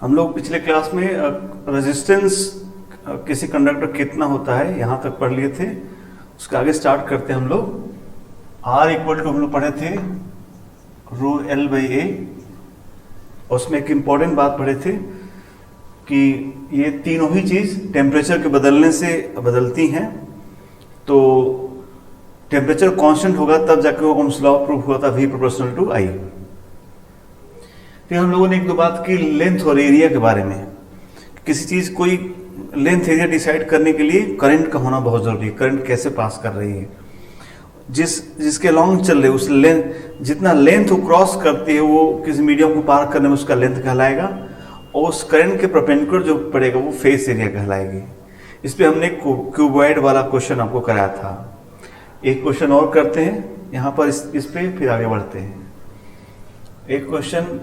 हम लोग पिछले क्लास में रेजिस्टेंस किसी कंडक्टर कितना होता है यहाँ तक पढ़ लिए थे। उसके आगे स्टार्ट करते हैं हम लोग। आर इक्वल टू हम लोग पढ़े थे रो एल बाई ए। उसमें एक इम्पॉर्टेंट बात पढ़े थे कि ये तीनों ही चीज़ टेम्परेचर के बदलने से बदलती हैं। तो टेम्परेचर कांस्टेंट होगा तब जाके वो ओम्स लॉ प्रूफ हुआ था, V प्रोपोर्शनल टू I। फिर हम लोगों ने एक दो बात की लेंथ और एरिया के बारे में। किसी चीज़ कोई लेंथ एरिया डिसाइड करने के लिए करंट का होना बहुत जरूरी है। करंट कैसे पास कर रही है, जिसके लॉन्ग चल रहे उस लेंथ, जितना लेंथ वो क्रॉस करती है वो किसी मीडियम को पार करने में उसका लेंथ कहलाएगा, और उस करंट के परपेंडिकुलर जो पड़ेगा वो फेस एरिया कहलाएगी। इस पे हमने क्यूबॉइड वाला क्वेश्चन आपको कराया था। एक क्वेश्चन और करते हैं यहाँ पर इस पे, फिर आगे बढ़ते हैं। एक क्वेश्चन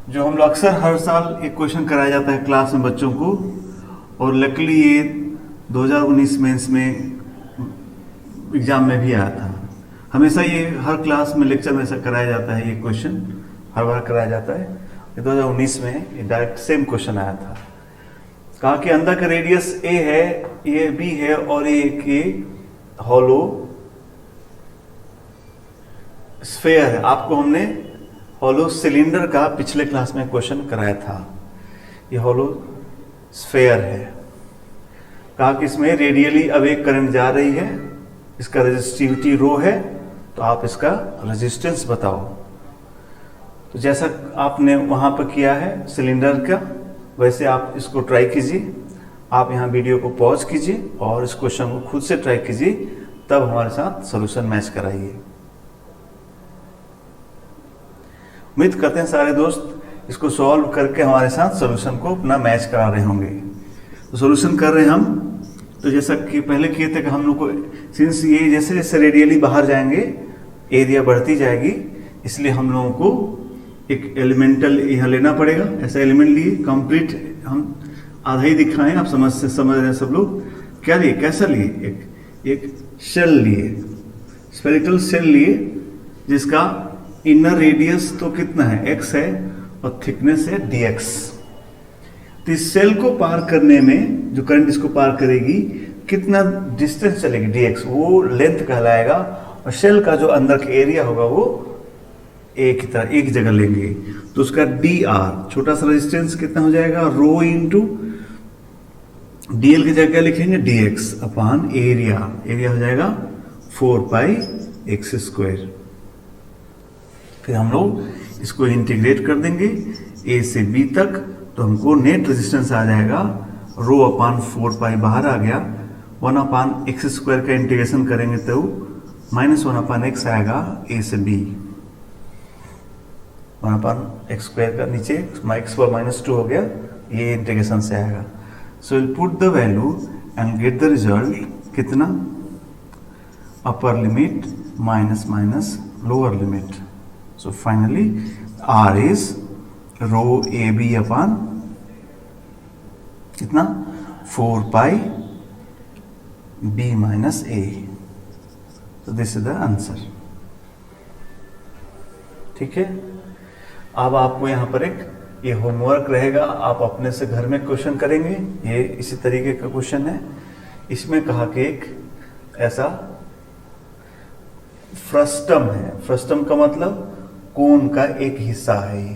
जो हम लोग अक्सर हर साल एक क्वेश्चन कराया जाता है क्लास में बच्चों को, और लकीली ये 2019 मेंस में एग्जाम में भी आया था। हमेशा ये हर क्लास में लेक्चर में ऐसा कराया जाता है, ये क्वेश्चन हर बार कराया जाता है। 2019 में डायरेक्ट सेम क्वेश्चन आया था। कहा कि अंदर का रेडियस ए है, ये बी है, और ये हॉलो स्फेयर है। आपको हमने हॉलो सिलेंडर का पिछले क्लास में क्वेश्चन कराया था। ये हॉलो स्फेयर है। कहा कि इसमें रेडियली अब एक करंट जा रही है, इसका रेजिस्टिविटी रो है, तो आप इसका रेजिस्टेंस बताओ। तो जैसा आपने वहां पर किया है सिलेंडर का, वैसे आप इसको ट्राई कीजिए। आप यहाँ वीडियो को पॉज कीजिए और इस क्वेश्चन को खुद से ट्राई कीजिए, तब हमारे साथ सोल्यूशन मैच कराइए। उम्मीद करते हैं सारे दोस्त इसको सॉल्व करके हमारे साथ सॉल्यूशन को अपना मैच करा रहे होंगे। तो सॉल्यूशन कर रहे हैं हम, तो जैसा कि पहले किए थे कि हम लोग को सिंस ये जैसे जैसे रेडियली बाहर जाएंगे एरिया बढ़ती जाएगी, इसलिए हम लोगों को एक एलिमेंटल यहाँ लेना पड़ेगा। ऐसा एलिमेंट लिए कंप्लीट, हम आधा ही दिखाएं, आप समझ रहे हैं सब लोग। क्या लिए, कैसा लिए, एक शेल लिए, स्फेरिकल शेल लिए, जिसका इनर रेडियस तो कितना है, x है, और थिकनेस है dx। तो इस सेल को पार करने में जो करंट इसको पार करेगी, कितना डिस्टेंस चलेगी dx, वो लेंथ कहलाएगा। और सेल का जो अंदर का एरिया होगा वो एक ही तरह एक जगह लेंगे, तो उसका dr छोटा सा रेजिस्टेंस कितना हो जाएगा, रो इंटू dl की जगह क्या लिखेंगे, dx अपॉन एरिया। एरिया हो जाएगा 4 पाई x स्क्वायर। फिर हम लोग इसको इंटीग्रेट कर देंगे a से b तक, तो हमको नेट रेजिस्टेंस आ जाएगा रो अपान 4 पाई बाहर आ गया, 1 अपान एक्स स्क्वायर का इंटीग्रेशन करेंगे तो -1 अपान एक्स आएगा a से b। 1 अपान एक्स स्क्वायर का नीचे -2 हो गया, ये इंटीग्रेशन से आएगा। So will put the value and get the result कितना, upper limit minus minus lower limit. So finally R is rho AB upon कितना, 4 pi B minus A। So this is the answer। ठीक है। अब आपको यहाँ पर एक ये होमवर्क रहेगा, आप अपने से घर में क्वेश्चन करेंगे। ये इसी तरीके का क्वेश्चन है। इसमें कहा कि एक ऐसा फ्रस्टम है। फ्रस्टम का मतलब कोन का एक हिस्सा है। ये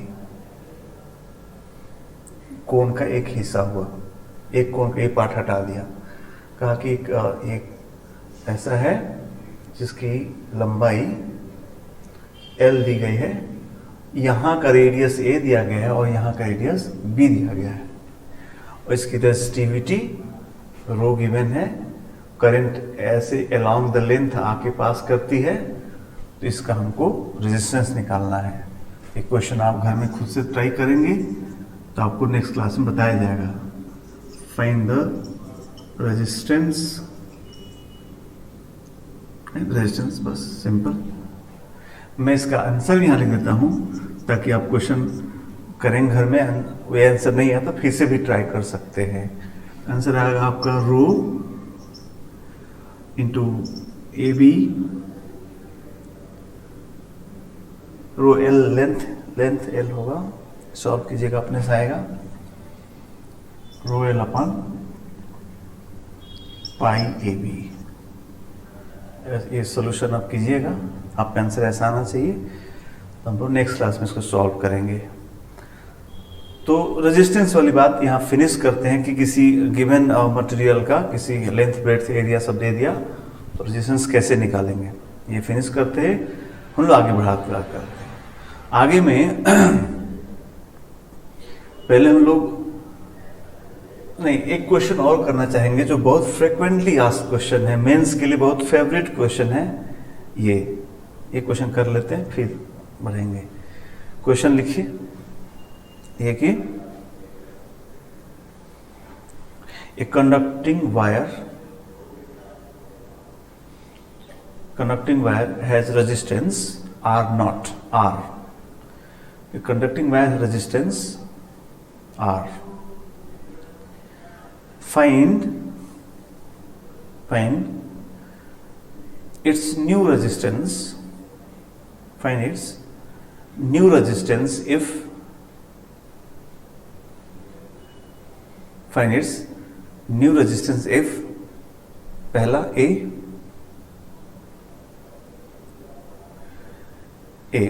कोन का एक हिस्सा हुआ, एक कोन का एक पार्ट हटा दिया। कहा कि एक ऐसा है जिसकी लंबाई L दी गई है, यहाँ का रेडियस A दिया गया है और यहाँ का रेडियस B दिया गया है, और इसकी रेजिस्टिविटी रो गिवन है। करंट ऐसे अलोंग द लेंथ आके पास करती है, तो इसका हमको रेजिस्टेंस निकालना है। एक क्वेश्चन आप घर में खुद से ट्राई करेंगे तो आपको नेक्स्ट क्लास में बताया जाएगा। फाइंड द रेजिस्टेंस, बस सिंपल। मैं इसका आंसर यहाँ लिख देता हूँ ताकि आप क्वेश्चन करें घर में, वो आंसर नहीं आता फिर से भी ट्राई कर सकते हैं। आंसर आएगा आपका rho into A B, rho L length L होगा, सॉल्व कीजिएगा अपने से आएगा। Rho L upon pi A B. ये सॉल्यूशन आप कीजिएगा, आपका आंसर ऐसा आना चाहिए। तो हम लोग नेक्स्ट क्लास में इसको सॉल्व करेंगे। तो रेजिस्टेंस वाली बात यहाँ फिनिश करते हैं कि किसी गिवन मटेरियल का किसी लेंथ ब्रेड्थ एरिया सब दे दिया तो रेजिस्टेंस कैसे निकालेंगे, ये फिनिश करते हैं। हम लोग आगे बढ़ाते करते हैं। आगे में पहले हम लोग नहीं, एक क्वेश्चन और करना चाहेंगे जो बहुत फ्रिक्वेंटली आस्क्ड क्वेश्चन है, मेंस के लिए बहुत फेवरेट क्वेश्चन है। ये क्वेश्चन कर लेते हैं फिर बढ़ेंगे। क्वेश्चन लिखिए, ये कि a conducting wire has resistance R naught R. A conducting wire has resistance R. Find its new resistance. Find its new resistance if पहला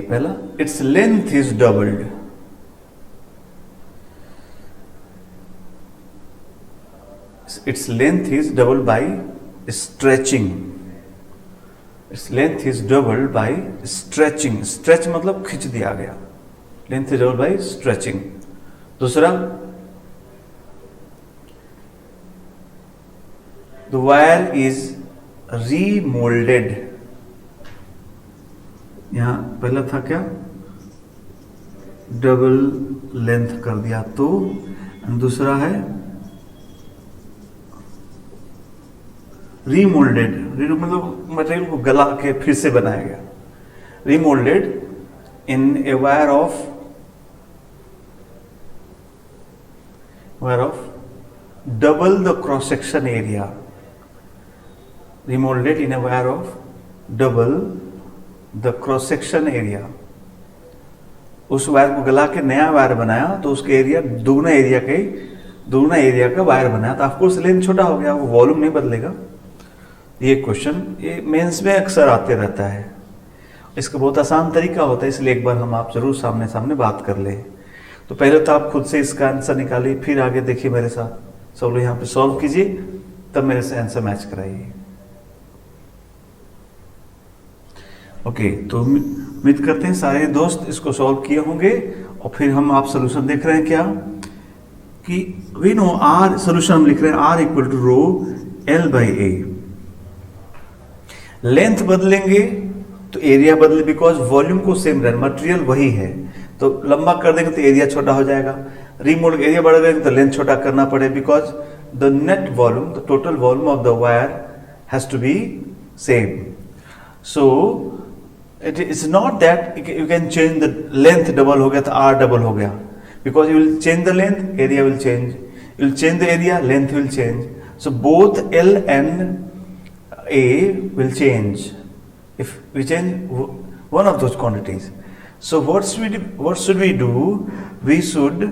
पहला its length is doubled. Its length is doubled by stretching. Its length is doubled by stretching. Stretch मतलब खींच दिया गया. Length is doubled by stretching. दूसरा, the wire is remolded. यहाँ पहला था क्या, डबल लेंथ कर दिया तो, दूसरा है रीमोल्डेड। मतलब मटेरियल को गला के फिर से बनाया गया। Remoulded in a wire of double the cross section area. Remoulded in a wire of double the cross section area. उस वायर को गला के नया वायर बनाया तो उसके एरिया दुगना एरिया का वायर बनाया तो ऑफकोर्स लेंथ छोटा हो गया, वो वॉल्यूम नहीं बदलेगा। ये क्वेश्चन ये मेंस में अक्सर आते रहता है। इसका बहुत आसान तरीका होता है, इसलिए एक बार हम आप जरूर सामने सामने बात कर ले। तो पहले तो आप खुद से इसका आंसर निकालिए, फिर आगे देखिए मेरे साथ। सब लोग यहाँ पे सॉल्व कीजिए, तब मेरे से आंसर मैच कराइए। ओके, तो उम्मीद करते हैं सारे दोस्त इसको सॉल्व किए होंगे। और फिर हम आप सोल्यूशन देख रहे हैं क्या कि वी नो आर, सोल्यूशन हम लिख रहे हैं R equal to rho L by A. Length बदलेंगे तो एरिया बदले, बिकॉज वॉल्यूम को सेम रहना, मटेरियल वही है। तो लंबा कर देंगे तो एरिया छोटा हो जाएगा। रीमोल्ड एरिया बढ़ा देंगे तो लेंथ छोटा करना पड़े, because the net volume, the total volume of the wire has to be same. So it is not that you can change the length, double हो गया तो आर डबल हो गया, because you will change the length, area will change, you will change the area, length will change. So both L and A will change if we change one of those quantities. So what should we do? We should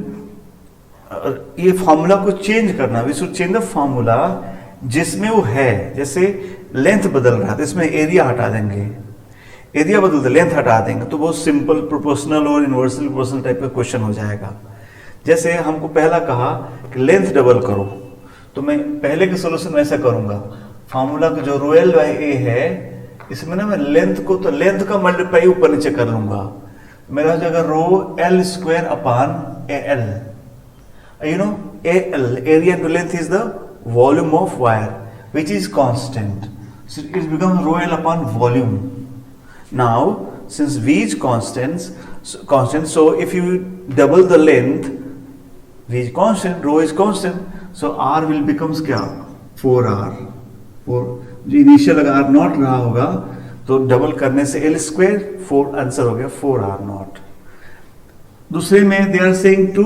ये formula को change करना। We should change the formula जिसमें वो है। जैसे length बदल रहा है तो इसमें एरिया हटा देंगे, एरिया बदल दे लेंथ हटा देंगे, तो बहुत सिंपल प्रोपोर्शनल और इनवर्सली प्रोपोर्शनल टाइप का क्वेश्चन हो जाएगा। जैसे हमको पहला कहा कि लेंथ डबल करो, तो मैं पहले के सोल्यूशन में ऐसा करूंगा, फॉर्मूला का जो रो एल बाई ए है इसमें ना मैं लेंथ को तो लेंथ का मल्टीप्लाई ऊपर नीचे कर लूंगा, मेरा हो जाएगा rho L square upon A L. You know A L, area to length is the volume of wire which is constant, so it becomes rho L upon volume. Now since V is constant, so if you double the length, V is constant, rho is constant, so R will becomes क्या 4R। जो initial अगर R not रहा होगा तो double करने से L square 4 answer हो गया 4R नॉट। दूसरे में they are saying to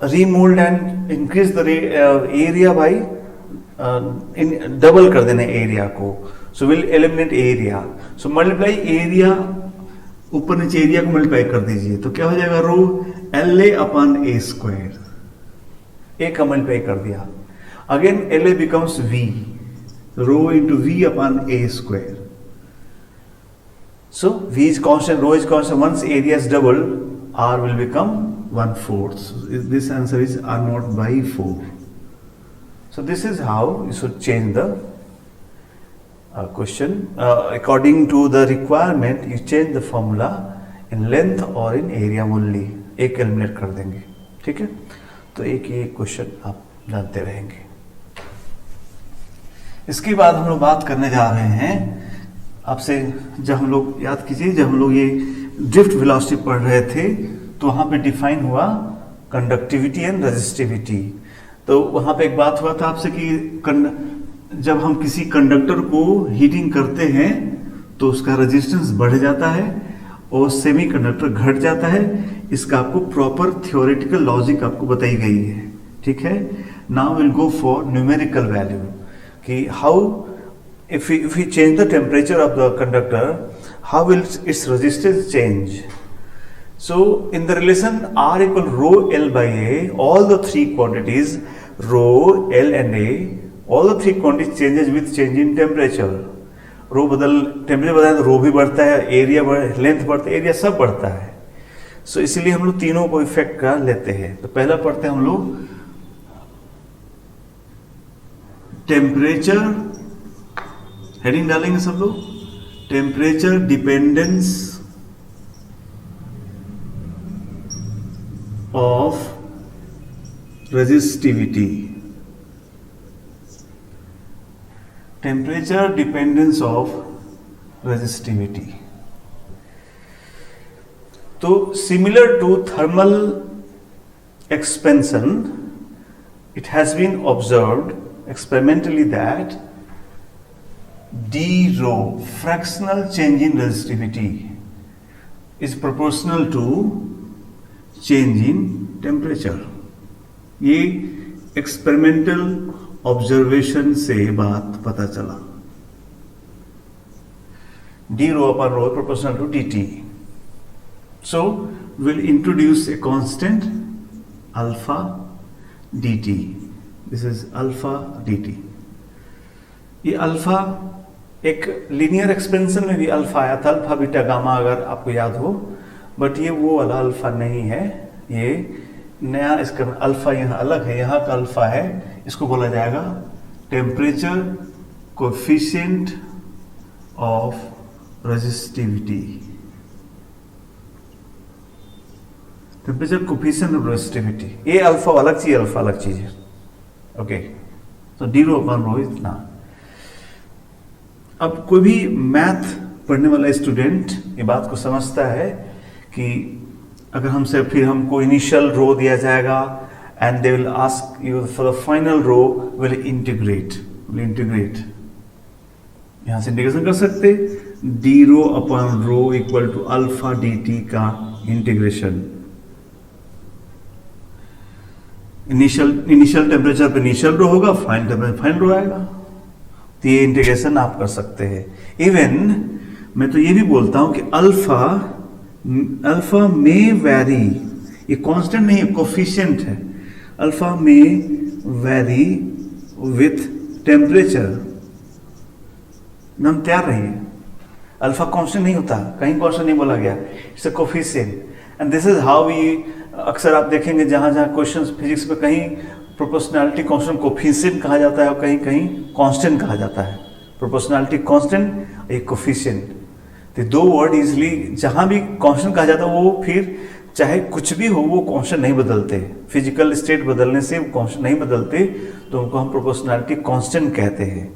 remold and increase the area by double कर देना एरिया को, so will eliminate area, so multiply area, ऊपर नीचे एरिया को मल्टीप्लाई कर दीजिए तो क्या हो जाएगा rho L A upon A square. A का मल्टीप्लाई कर दिया, again L A becomes V, rho into V upon A square. So V is constant, rho is constant. Once area is doubled, R will become 1/4. So this answer is R naught by 4. So this is how you should change the question. According to the requirement, you change the formula in length or in area only. एक eliminate कर देंगे, ठीक है. तो एक ये question आप जानते रहेंगे. इसके बाद हम लोग बात करने जा रहे हैं आपसे, जब हम लोग याद कीजिए, जब हम लोग ये ड्रिफ्ट वेलोसिटी पढ़ रहे थे तो वहां पे डिफाइन हुआ कंडक्टिविटी एंड रेजिस्टिविटी. तो वहां पे एक बात हुआ था आपसे कि जब हम किसी कंडक्टर को हीटिंग करते हैं तो उसका रेजिस्टेंस बढ़ जाता है और सेमी कंडक्टर घट जाता है. इसका आपको प्रॉपर थ्योरेटिकल लॉजिक आपको बताई गई है, ठीक है. Now will go for numerical value कि how if we change the temperature of the conductor, how will its resistance change? So in the relation R equal rho L by A, all the three quantities rho, L and A, all the three quantities changes with change in temperature. Rho temperature बढ़ता है तो रो भी बढ़ता है, area length बढ़ता है, area सब बढ़ता है. सो इसीलिए हम लोग तीनों को इफेक्ट का लेते हैं. तो पहला पढ़ते हैं हम लोग टेम्परेचर, हेडिंग डालेंगे सब लोग, temperature dependence of resistivity. Temperature dependence of resistivity. तो similar to thermal expansion, it has been observed experimentally that d rho, fractional change in resistivity, is proportional to change in temperature. ये experimental observation से बात पता चला. d rho upon rho proportional to dt. So we'll introduce a constant alpha dt. This is alpha dt. ये alpha एक linear expansion में भी alpha आया था, अल्फा बीटा गामा, अगर आपको याद हो, बट ये वो वाला अल्फा नहीं है. ये नया इसका अल्फा यहाँ अलग है, यहाँ का अल्फा है, इसको बोला जाएगा temperature coefficient of resistivity. Temperature coefficient of resistivity, ये अल्फा अलग चीज, अल्फा अलग चीज है. ओके, तो डी रो अपॉन रो इतना. अब कोई भी मैथ पढ़ने वाला स्टूडेंट ये बात को समझता है कि अगर हमसे फिर हमको इनिशियल रो दिया जाएगा and they will ask you for the final rho, will integrate यहां से इंटीग्रेशन कर सकते, D rho upon rho equal to alpha D T का इंटीग्रेशन. इनिशियल टेम्परेचर पे इनिशियल रो होगा, फाइनल टेम्परेचर फाइनल रो आएगा. तो ये इंटीग्रेशन आप कर सकते हैं. इवन मैं तो ये भी बोलता हूं कि अल्फा में वैरी, ये कांस्टेंट नहीं है, कोफिशिएंट है. अल्फा में वैरी विथ टेम्परेचर. हम तैयार रहिए, अल्फा कांस्टेंट नहीं होता, कहीं कांस्टेंट नहीं बोला गया, it's a coefficient. And this is how we, अक्सर आप देखेंगे जहां जहां क्वेश्चंस फिजिक्स में कहीं प्रोपोर्शनैलिटी कांस्टेंट कोफिशिएंट कहा जाता है और कहीं कहीं कांस्टेंट कहा जाता है. प्रोपोर्शनैलिटी कांस्टेंट, एक कोफिशिएंट. तो दो वर्ड इजिली जहां भी कांस्टेंट कहा जाता है वो फिर चाहे कुछ भी हो वो कांस्टेंट नहीं बदलते. फिजिकल स्टेट बदलने से वो कांस्टेंट नहीं बदलते, तो उनको हम प्रोपोर्शनैलिटी कांस्टेंट कहते हैं.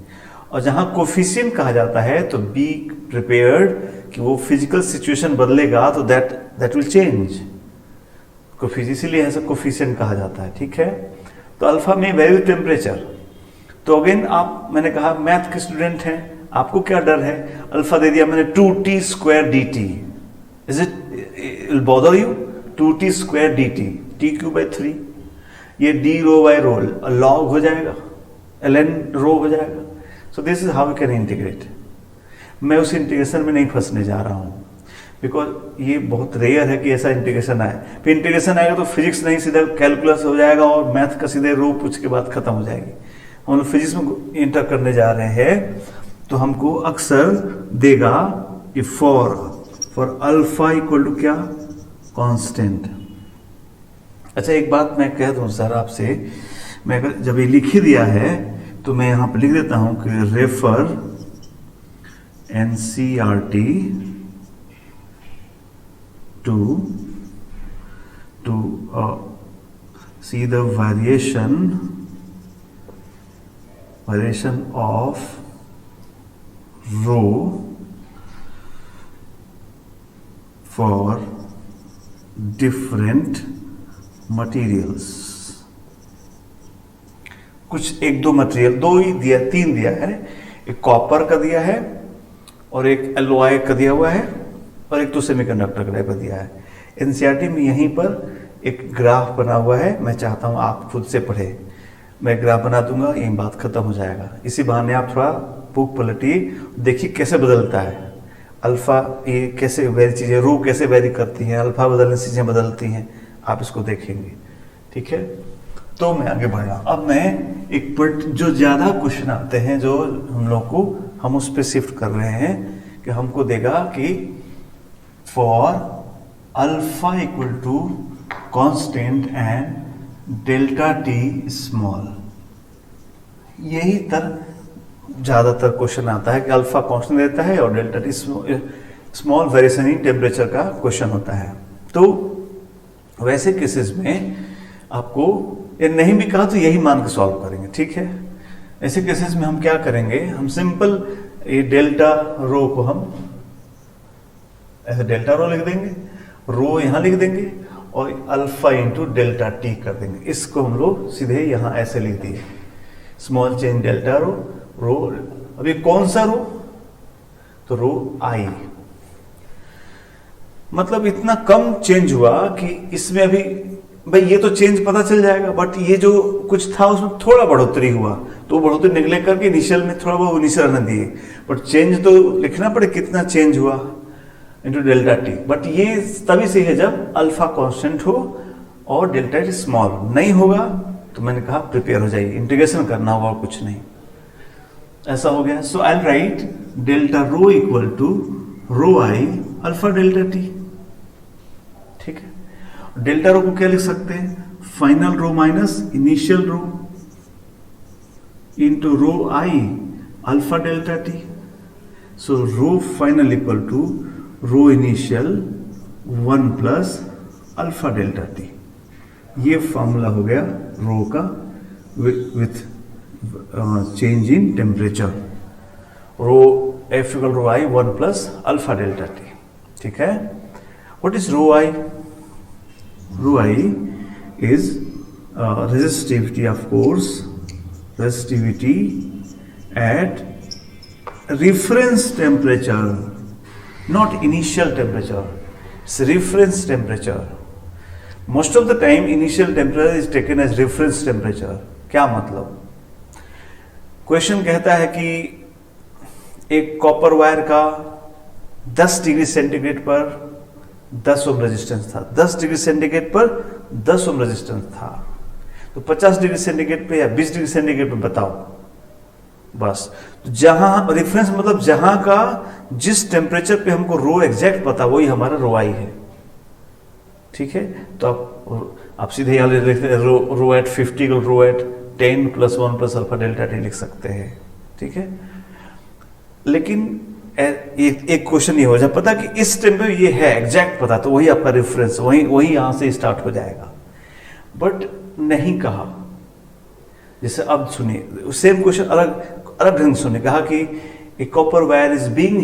और जहां कोफिशिएंट कहा जाता है तो बी प्रिपेयर्ड कि वो फिजिकल सिचुएशन बदलेगा तो दैट विल चेंज. इसीलिए ऐसा कोफिशिएंट कहा जाता है, ठीक है. तो अल्फा में वैल्यू टेम्परेचर. तो अगेन आप, मैंने कहा मैथ के स्टूडेंट हैं, आपको क्या डर है, अल्फा दे दिया मैंने 2t square D T, is it bother you? 2t square D T, T cube by 3, ये D rho by rho log हो जाएगा, ln रो हो जाएगा. So this is how we can integrate. मैं उस इंटीग्रेशन में नहीं फंसने जा रहा हूं. बिकॉज ये बहुत रेयर है कि ऐसा इंटीग्रेशन आए। फिर इंटीग्रेशन आएगा तो फिजिक्स नहीं, सीधा कैलकुलस हो जाएगा और मैथ का सीधे रूप उसके बाद खत्म हो जाएगी। हम लोग फिजिक्स में इंटर करने जा रहे हैं तो हमको अक्सर देगा कि फॉर अल्फा इक्वल टू क्या, कांस्टेंट। अच्छा एक बात मैं कह दूं सर आपसे, मैं अगर जब ये लिख ही दिया है तो मैं यहां पर लिख देता हूं कि refer NCERT to see the variation of rho for different materials। कुछ एक दो मटेरियल, दो ही दिया, तीन दिया है, एक कॉपर का दिया है और एक एलॉय का दिया हुआ है और एक तो सेमीकंडक्टर का टाइप का दिया है। एनसीईआरटी में यहीं पर एक ग्राफ बना हुआ है, मैं चाहता हूं आप खुद से पढ़े, मैं ग्राफ बना दूंगा, यही बात खत्म हो जाएगा। इसी बहाने आप थोड़ा बुक पलटिए, देखिए कैसे बदलता है अल्फा, ये कैसे वेरी चीजें, रो कैसे वेरी करती हैं, अल्फा बदलने से चीजें बदलती हैं, आप इसको देखेंगे। ठीक है, तो मैं आगे बढ़ रहा हूं। अब मैं एक जो ज्यादा क्वेश्चन आते हैं जो हम लोग को, हम उस पर शिफ्ट कर रहे हैं कि हमको देगा कि for alpha equal to constant and delta T small. यही ज्यादातर क्वेश्चन आता है कि अल्फा कांस्टेंट देता है और delta T small variation in temperature का क्वेश्चन होता है। तो वैसे केसेस में आपको ये नहीं भी कहा तो यही मान के सॉल्व करेंगे। ठीक है, ऐसे केसेस में हम क्या करेंगे, हम सिंपल ये डेल्टा रो को हम ऐसे डेल्टा रो लिख देंगे, रो यहां लिख देंगे और अल्फा इंटू डेल्टा टी कर देंगे। इसको हम लोग सीधे यहां ऐसे लिख दिए, स्मॉल चेंज डेल्टा रो, रो अभी कौन सा रो, तो रो आई। मतलब इतना कम चेंज हुआ कि इसमें अभी भाई ये तो चेंज पता चल जाएगा, बट ये जो कुछ था उसमें थोड़ा बढ़ोतरी हुआ, तो बढ़ोतरी निकले करके इनिशियल में थोड़ा बहुत इनिशियल रहने दिए, बट चेंज तो लिखना पड़े कितना चेंज हुआ इंटू डेल्टा टी। बट ये तभी से है जब अल्फा कांस्टेंट हो और डेल्टा टी स्मॉल। नहीं होगा तो मैंने कहा प्रिपेयर हो जाइए, इंटीग्रेशन करना होगा और कुछ नहीं। ऐसा हो गया, so I write delta rho equal to rho I alpha delta T. ठीक है, डेल्टा रो को क्या लिख सकते हैं, final rho minus initial rho into rho I alpha delta T. So rho final equal to rho initial 1 plus alpha delta T. ये formula हो गया रो का with change in temperature, rho F equal rho I 1 plus alpha delta T. ठीक है, what is rho I? Rho I is resistivity, of course, resistivity at reference temperature, not initial temperature. It's reference temperature. Most of the time initial temperature is taken as reference temperature. क्या मतलब? Question कहता है कि एक copper wire का 10 degree centigrade पर 10 ohm resistance था, 10 degree centigrade पर 10 ओम रेजिस्टेंस था, तो 50 डिग्री सेंटीग्रेड पे या 20 डिग्री सेंटीग्रेड पे बताओ बस। तो जहां रेफरेंस मतलब जहां का जिस टेम्परेचर पे हमको रो एग्जैक्ट पता, वही हमारा रो आई है। ठीक है, तो आप सीधे यहां लिखते हैं रो एट 50 को rho at 10 plus 1 plus alpha delta T लिख सकते हैं। ठीक है, लेकिन एक क्वेश्चन ये हो जाए पता कि इस टाइम पे ये है एग्जैक्ट पता, तो वही आपका रेफरेंस, वही यहां से स्टार्ट हो जाएगा। बट नहीं कहा, जैसे अब सुनिए सेम क्वेश्चन अलग ढंग सुनिए, कहा कि a copper wire is being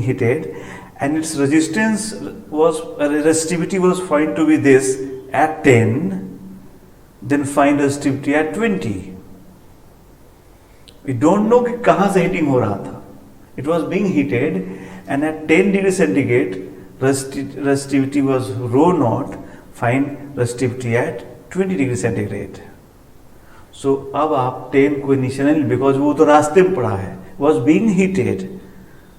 heated and its resistance was resistivity was find to be this at 10, then find resistivity at 20। We don't know कि कहां से हीटिंग हो रहा था। It was being heated and at 10 degree centigrade resistivity was rho naught, find resistivity at 20 degree centigrade. So अब आप 10 को initial, because वो तो रास्ते में पड़ा है, was being heated,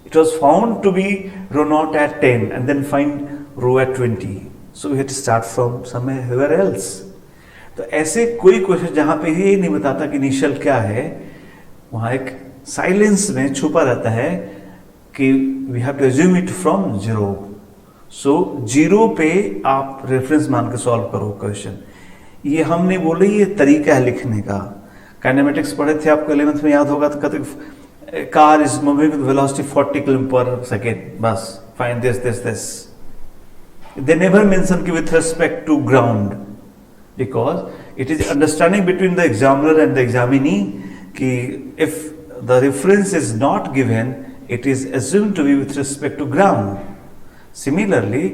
It was found to be rho naught at 10 and then find rho at 20. So we had to start from somewhere else. तो ऐसे कोई क्वेश्चन जहां पे ये नहीं बताता कि इनिशियल क्या है, वहां एक साइलेंस में छुपा रहता है कि we have to assume it from zero. So zero पे आप रेफरेंस मान के सॉल्व करो क्वेश्चन. ये हम नहीं बोले, ये तरीका है लिखने का. काइनेमेटिक्स पढ़े थे आपको 11th में, याद होगा. तो कहते car is moving with velocity 40 km/s. बस find this. They never mention with respect to ground, because it is understanding between the examiner and the examinee कि if the reference is not given, it is assumed to be with respect to ground. Similarly,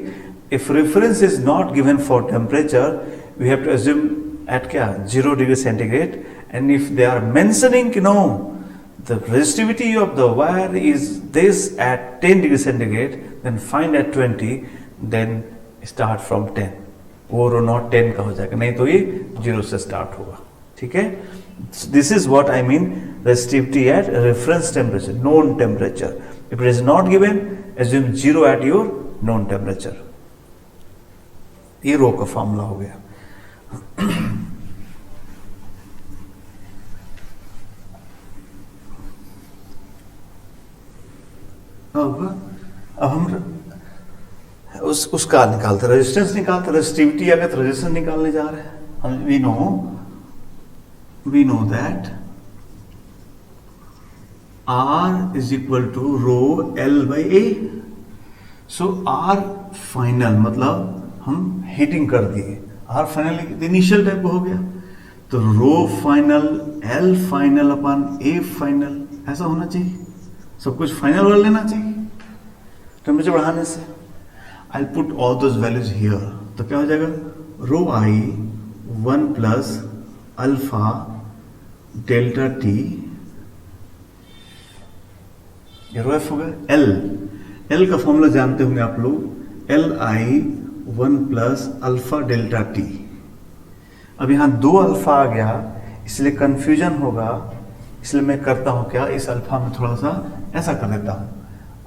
if reference is not given for temperature, we have to assume at क्या 0 degree centigrade, and if they are mentioning no, the resistivity of the wire is this at 10 degree centigrade, then find at 20, then start from 10. वो रो not 10 का हो जाएगा, नहीं तो ये 0 से start होगा. ठीक है. This is what I mean resistivity at reference temperature, known temperature. If it is not given, assume 0 at your known temperature. ये रो का फॉर्मूला हो गया. अब हम उसका निकालते, रेजिस्टेंस निकालते. रेजिस्टिविटी अगर तो रेजिस्टेंस निकालने जा रहे हैं हम. We know that R is equal to rho L by A. So R final मतलब हम हीटिंग कर दिए. R फाइनल इनिशियल टाइप हो गया, तो rho final L final upon A final, ऐसा होना चाहिए. सब कुछ फाइनल वाला लेना चाहिए टेम्परेचर बढ़ाने से. I'll put all those values here. तो क्या हो जाएगा, रो I 1 plus alpha delta T, ये रो F हो गया. L का फॉर्मूला जानते होंगे आप लोग, Li 1 plus alpha delta T. अब यहां 2 अल्फा आ गया, इसलिए कंफ्यूजन होगा. इसलिए मैं करता हूं क्या, इस अल्फा में थोड़ा सा ऐसा कर देता हूं,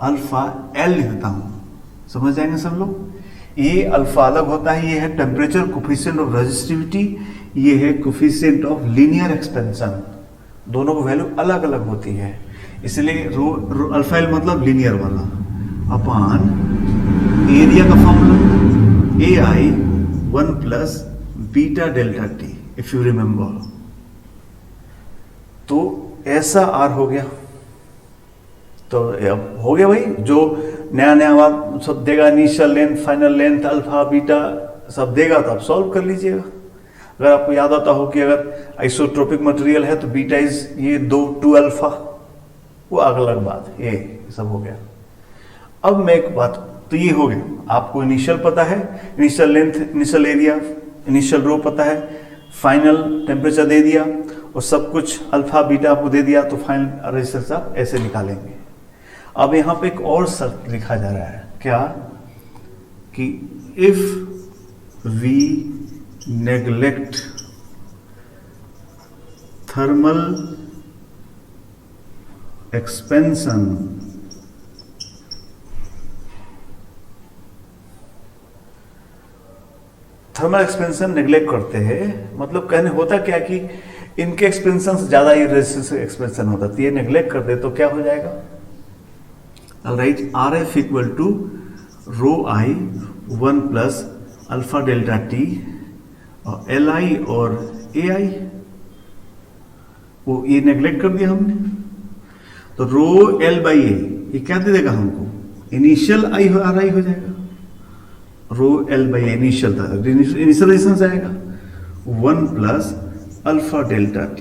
अल्फा L लिख देता हूं. समझ जाएंगे सब लोग. ये अल्फा अलग होता है, ये है टेम्परेचर कोफिशिएंट ऑफ रेजिस्टिविटी, ये है कोफिशिएंट ऑफ लीनियर एक्सपेंशन. दोनों को वैल्यू अलग अलग होती है, इसलिए रो अल्फा एल मतलब लीनियर वाला अपॉन एरिया का formula AI 1 plus beta delta T, if you remember. तो ऐसा R हो गया. तो अब हो गया भाई, जो नया बात सब देगा, initial length, final length, alpha beta सब देगा, तो आप सॉल्व कर लीजिएगा. अगर आपको याद आता हो कि अगर आइसोट्रोपिक मटेरियल है तो बीटा इज ये 2 अल्फा, वो अलग बात है. ये सब हो गया. अब मैं एक बात, तो ये हो गया, आपको इनिशियल पता है, initial length, initial area, initial rho पता है, फाइनल टेम्परेचर दे दिया, और सब कुछ अल्फा बीटा आपको दे दिया, तो फाइनल रेजिस्टेंस आप ऐसे निकालेंगे. अब यहां पे एक और शर्त लिखा जा रहा है, क्या कि if we neglect thermal expansion neglect करते हैं, मतलब कहने होता क्या कि इनके एक्सपेंशन से ज्यादा ही रेजिस्टेंस एक्सपेंशन होता है, ये नेग्लेक्ट कर दे तो क्या हो जाएगा. Right, RF equal to rho I 1 plus alpha delta T और Li और AI, वो ये नेग्लेक्ट कर दिया हमने. तो रो L बाई A ये क्या दे देगा हमको, इनिशियल I RI हो जाएगा. रो L बाई इनिशियल था, इनिशियल रेजिस्टेंस आएगा 1 plus alpha delta T.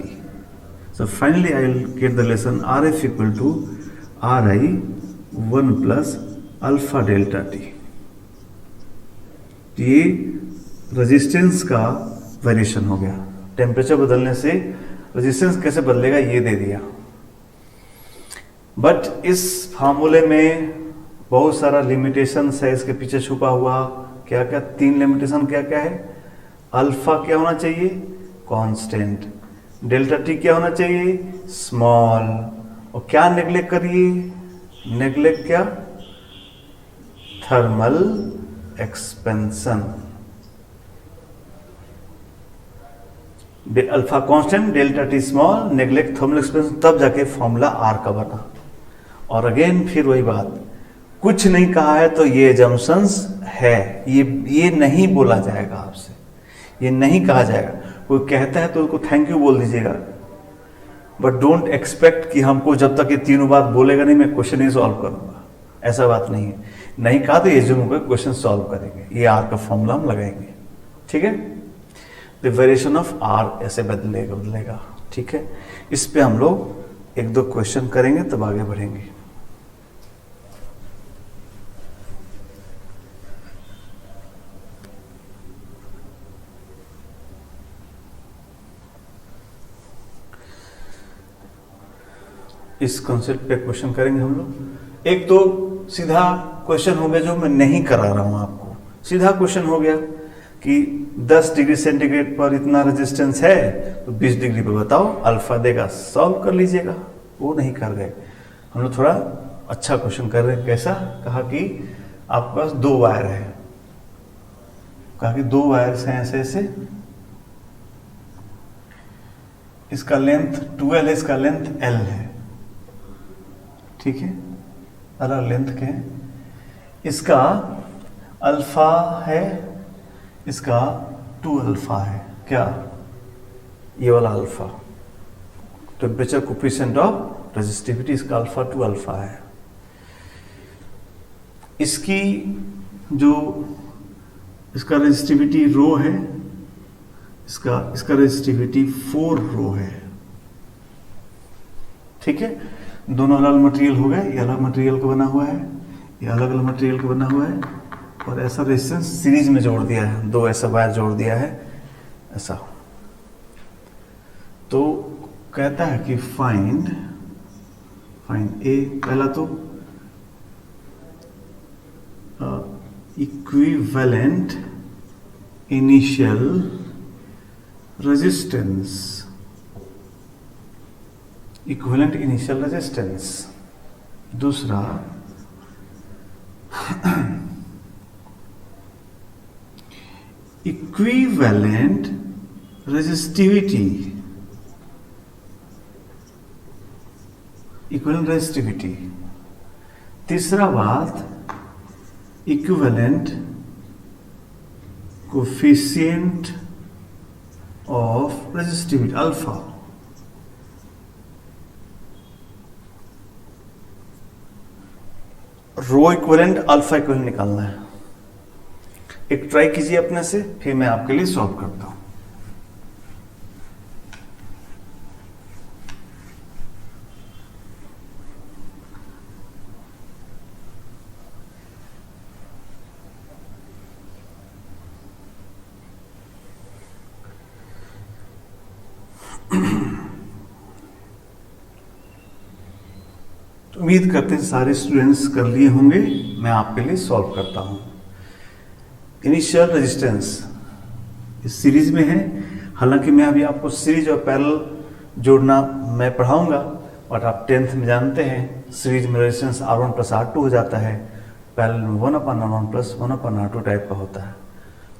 So finally I will get the lesson RF equal to RI 1 plus alpha delta T. ये resistance का वेरिएशन हो गया. टेम्परेचर बदलने से रेजिस्टेंस कैसे बदलेगा ये दे दिया. बट इस फार्मूले में बहुत सारा लिमिटेशन है इसके पीछे छुपा हुआ. क्या क्या 3 लिमिटेशन क्या क्या है. अल्फा क्या होना चाहिए, कांस्टेंट. डेल्टा T क्या होना चाहिए, स्मॉल. और क्या नेग्लेक्ट करिए, नेग्लेक्ट क्या? Thermal expansion. Alpha constant, delta T small, neglect thermal expansion, तब जाके फॉर्मूला आर का बना। और अगेन फिर वही बात, कुछ नहीं कहा है तो ये एजम्पशंस है, ये नहीं बोला जाएगा आपसे, ये नहीं कहा जाएगा। कोई कहता है तो उसको थैंक यू बोल दीजिएगा, बट डोंट एक्सपेक्ट कि हमको जब तक ये तीनों बात बोलेगा नहीं मैं क्वेश्चन ही सॉल्व करूंगा, ऐसा बात नहीं है। नहीं कहा तो एज्यूम होकर क्वेश्चन सॉल्व करेंगे, ये आर का फॉर्मूला हम लगाएंगे, ठीक है। द वेरिएशन ऑफ आर ऐसे बदलेगा, ठीक है। इस पे हम लोग एक दो क्वेश्चन करेंगे तब आगे बढ़ेंगे। इस कॉन्सेप्ट पे क्वेश्चन करेंगे हम लोग। एक तो सीधा क्वेश्चन हो गया जो मैं नहीं करा रहा हूं आपको, सीधा क्वेश्चन हो गया कि 10 डिग्री सेंटीग्रेड पर इतना रेजिस्टेंस है तो 20 डिग्री पे बताओ अल्फा देगा, सॉल्व कर लीजिएगा। वो नहीं कर गए हम लोग, थोड़ा अच्छा क्वेश्चन कर रहे हैं। कैसा? कहा कि आपके पास 2 वायर है, कहा कि 2 वायर्स हैं ऐसे ऐसे, इसका लेंथ 12 है, इसका लेंथ L है, ठीक है, अलग लेंथ के हैं। इसका अल्फा है, इसका 2 अल्फा है, क्या? ये वाला alpha, temperature coefficient of resistivity, इसका अल्फा 2 अल्फा है। इसकी जो इसका रेजिस्टिविटी रो है, इसका रेजिस्टिविटी 4 रो है, ठीक है। दोनों अलग मटेरियल हो गए, ये अलग मटेरियल का बना हुआ है, ये अलग अलग मटेरियल का बना हुआ है, और ऐसा रेजिस्टेंस सीरीज में जोड़ दिया है, 2 ऐसा वायर जोड़ दिया है ऐसा। तो कहता है कि फाइंड ए, पहला तो equivalent initial resistance, equivalent initial resistance. दूसरा इक्विवेलेंट रेजिस्टिविटी, इक्विवेलेंट रेजिस्टिविटी। तीसरा बात equivalent coefficient of resistivity alpha. Rho equivalent, alpha equivalent निकालना है। एक ट्राई कीजिए अपने से, फिर मैं आपके लिए सॉल्व करता हूं। तो उम्मीद करते हैं सारे स्टूडेंट्स कर लिए होंगे, मैं आपके लिए सॉल्व करता हूं। इनिशियल रेजिस्टेंस इस सीरीज में है, हालांकि मैं अभी आपको सीरीज और पैरेलल जोड़ना मैं पढ़ाऊंगा, और आप 10th में जानते हैं सीरीज में रेजिस्टेंस R1 प्लस R2 हो जाता है, पैरेलल में 1/R1 प्लस 1/R2 टाइप का होता है।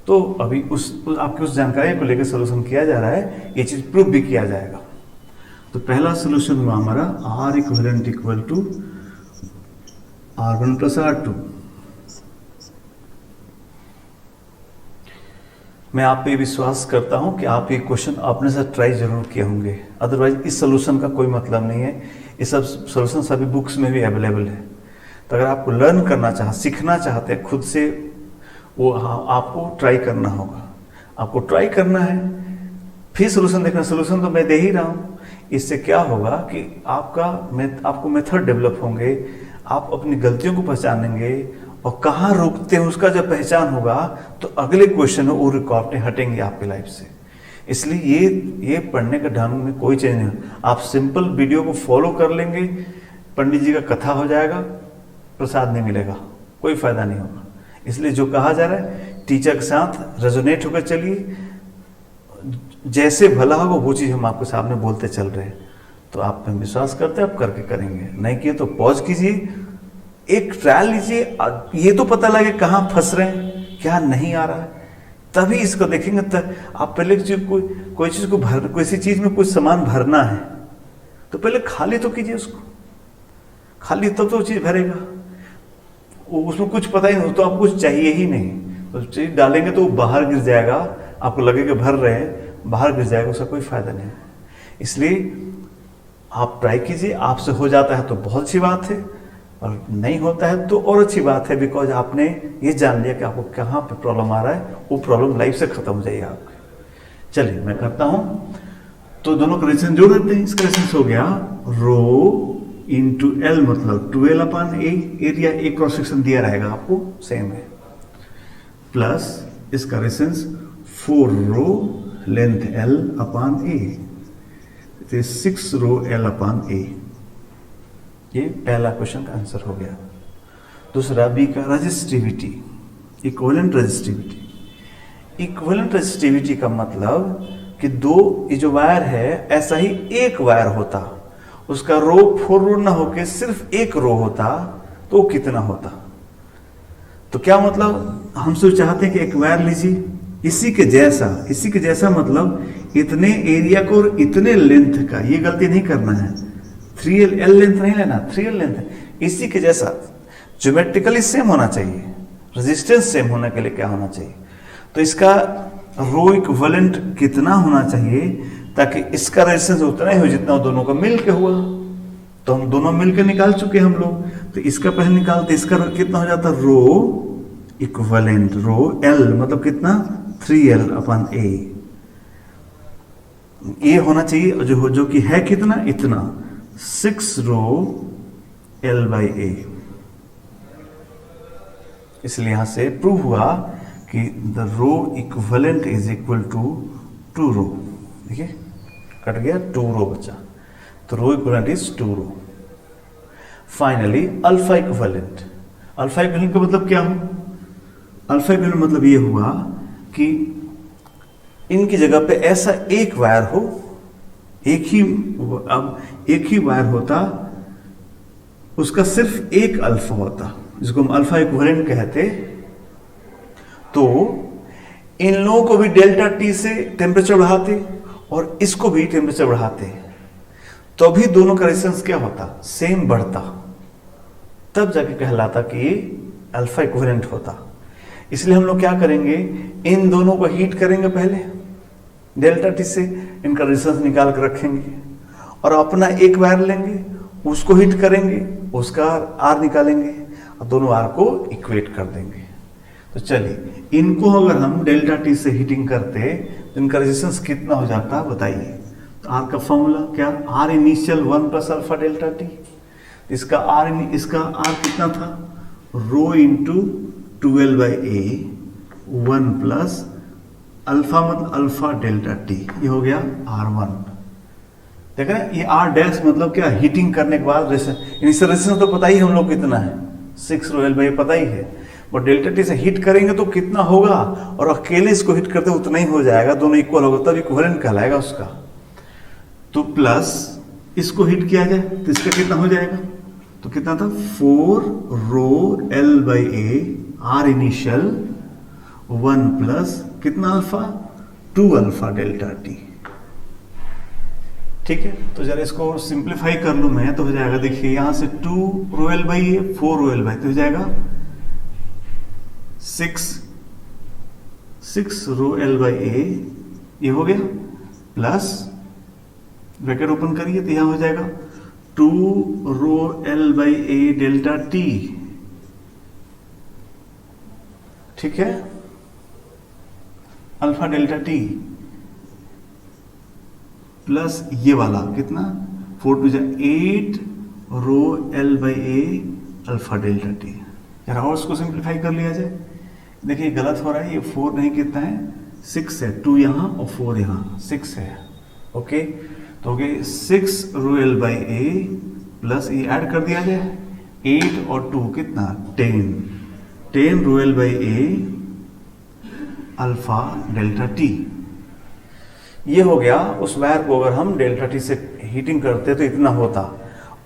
तो अभी आपकी उस जानकारी को लेकर सोल्यूशन किया जा रहा है, ये चीज प्रूव भी किया जाएगा। तो पहला सोल्यूशन हुआ हमारा R equivalent equal to R1 plus R2। मैं आप पे विश्वास करता हूं कि आप ये क्वेश्चन अपने साथ ट्राई जरूर किए होंगे, अदरवाइज इस सोल्यूशन का कोई मतलब नहीं है। ये सब सोल्यूशन सभी बुक्स में भी अवेलेबल है। तो अगर आपको लर्न करना सीखना चाहते हैं खुद से, वो आपको ट्राई करना होगा, आपको ट्राई करना है, फिर सोल्यूशन देखना। सोल्यूशन तो मैं दे ही रहा हूँ, इससे क्या होगा कि आपको मेथड डेवलप होंगे, आप अपनी गलतियों को पहचानेंगे, और कहाँ रुकते हैं उसका जब पहचान होगा तो अगले क्वेश्चन वो रुकावटें हटेंगी आपकी लाइफ से। इसलिए ये पढ़ने का ढंग में कोई चेंज नहीं। आप सिंपल वीडियो को फॉलो कर लेंगे, पंडित जी का कथा हो जाएगा, प्रसाद नहीं मिलेगा, कोई फायदा नहीं होगा। इसलिए जो कहा जा रहा है टीचर के साथ रेजोनेट होकर चलिए, जैसे भला होगा वो चीज़ हम आपके सामने बोलते चल रहे हैं। तो आप पे विश्वास करते हैं, आप करके करेंगे, नहीं किए तो पॉज कीजिए, एक ट्रायल लीजिए, ये तो पता लगे कहाँ फंस रहे हैं, क्या नहीं आ रहा है, तभी इसको देखेंगे। आप पहले कोई चीज को भर, किसी चीज में कुछ सामान भरना है तो पहले खाली तो कीजिए उसको, खाली तब तो चीज भरेगा। उसमें कुछ पता ही नहीं तो आपको कुछ चाहिए ही नहीं, तो चीज डालेंगे तो वो बाहर गिर जाएगा, आपको लगेगा भर रहे हैं, बाहर गिर जाएगा, उसका कोई फायदा नहीं। इसलिए आप ट्राई कीजिए, आपसे हो जाता है तो बहुत अच्छी बात है, और नहीं होता है तो और अच्छी बात है, बिकॉज आपने ये जान लिया कि आपको कहाँ पे प्रॉब्लम आ रहा है, वो प्रॉब्लम लाइफ से खत्म हो जाएगी आपके। चलिए मैं करता हूं, तो दोनों का रेजिस्टेंस जोड़ देते हैं। इसका रेजिस्टेंस हो गया रो इंटू एल, मतलब 12 upon A, area A cross section दिया रहेगा आपको, सेम है, प्लस इसका रेजिस्टेंस 4 रो लेंथ एल अपॉन ए, 6 रो एल अपॉन ए। ये पहला क्वेश्चन का आंसर हो गया। दूसरा बी का resistivity, equivalent resistivity. Equivalent resistivity का मतलब कि दो, ये जो वायर है ऐसा ही एक वायर होता, उसका रो 4 रो ना होके सिर्फ एक रो होता तो कितना होता। तो क्या मतलब, हम सब चाहते हैं कि एक वायर लीजिए इसी के जैसा मतलब इतने एरिया को और इतने लेंथ का, ये गलती नहीं करना है, 3L लेंथ नहीं लेना, 3L लेंथ इसी के जैसा, ज्योमेट्रिकली सेम होना चाहिए, रेजिस्टेंस सेम होने के लिए क्या होना चाहिए, तो इसका रो इक्विवेलेंट कितना होना चाहिए ताकि इसका रेजिस्टेंस उतना ही हो जितना दोनों का मिल के हुआ। तो हम दोनों मिल के निकाल चुके हम लोग, तो इसका पहले निकालते, इसका कितना हो जाता, रो इक्विवेलेंट, रो एल मतलब कितना, 3L अपॉन ए, ये होना चाहिए जो कि है कितना, इतना 6 रो L बाई ए। इसलिए यहां से प्रूव हुआ कि the rho equivalent is equal to 2 rho. देखिए कट गया, 2 रो बचा, तो rho equivalent is 2 rho. Finally alpha equivalent, alpha equivalent का मतलब क्या हो, अल्फा इक्विवेलेंट मतलब ये हुआ कि इनकी जगह पे ऐसा एक वायर हो, एक ही वायर होता, उसका सिर्फ एक अल्फा होता, जिसको हम अल्फा इक्विवेलेंट कहते, तो इन लोगों को भी डेल्टा टी से टेम्परेचर बढ़ाते और इसको भी टेम्परेचर बढ़ाते, तो भी दोनों का रेजिस्टेंस क्या होता, सेम बढ़ता, तब जाके कहलाता कि अल्फा इक्विवेलेंट होता। इसलिए हम लोग क्या करेंगे, इन दोनों को हीट करेंगे पहले डेल्टा टी से, इनका रेजिस्टेंस निकाल कर रखेंगे, और अपना एक वायर लेंगे, उसको हीट करेंगे, उसका आर निकालेंगे और दोनों आर को इक्वेट कर देंगे। तो चलिए, इनको अगर हम डेल्टा टी से हीटिंग करते तो इनका रेजिस्टेंस कितना हो जाता बताइए। तो आर का फॉर्मूला क्या, R initial 1 plus alpha delta T, इसका आर कितना था, rho into 12 by A, 1 plus alpha मतलब अल्फा डेल्टा टी, ये हो गया R1। देख रहे हैं, ये R डैश मतलब क्या, हीटिंग करने के बाद रेजिस्टेंस तो पता ही हम लोग कितना है, 6 रो L बाई पता ही है, बट डेल्टा टी से हीट करेंगे तो कितना होगा, और अकेले इसको हीट करते उतना ही हो जाएगा, दोनों इक्वल होगा, तब इक्विवेलेंट कहलाएगा उसका। तो प्लस इसको हीट किया जाए तो इसका कितना हो जाएगा, तो कितना था, 4 rho L by A, R initial 1 plus कितना अल्फा, 2 अल्फा डेल्टा टी। ठीक है, तो जरा इसको सिंप्लीफाई कर लूं मैं, तो हो जाएगा, देखिए यहां से 2 रो L बाई है, 4 रो L बाई, तो हो जाएगा 6 रो L बाई ए, ये हो गया, प्लस ब्रैकेट ओपन करिए तो यहां हो जाएगा 2 रो L by A delta T. ठीक है, अल्फा डेल्टा टी प्लस ये वाला कितना, 4 to 8 rho L by A alpha delta T. जरा और उसको सिंप्लीफाई कर लिया जाए, देखिए गलत हो रहा है, ये 4 नहीं, कितना है, 6 है, 2 यहां और 4 यहां, 6 है। ओके, तो हो गए 6 रो L बाई ए प्लस ये ऐड कर दिया जाए, 8 और 2 कितना, 10 रो L by A alpha delta T. ये हो गया, उस वायर को अगर हम डेल्टा टी से हीटिंग करते तो इतना होता,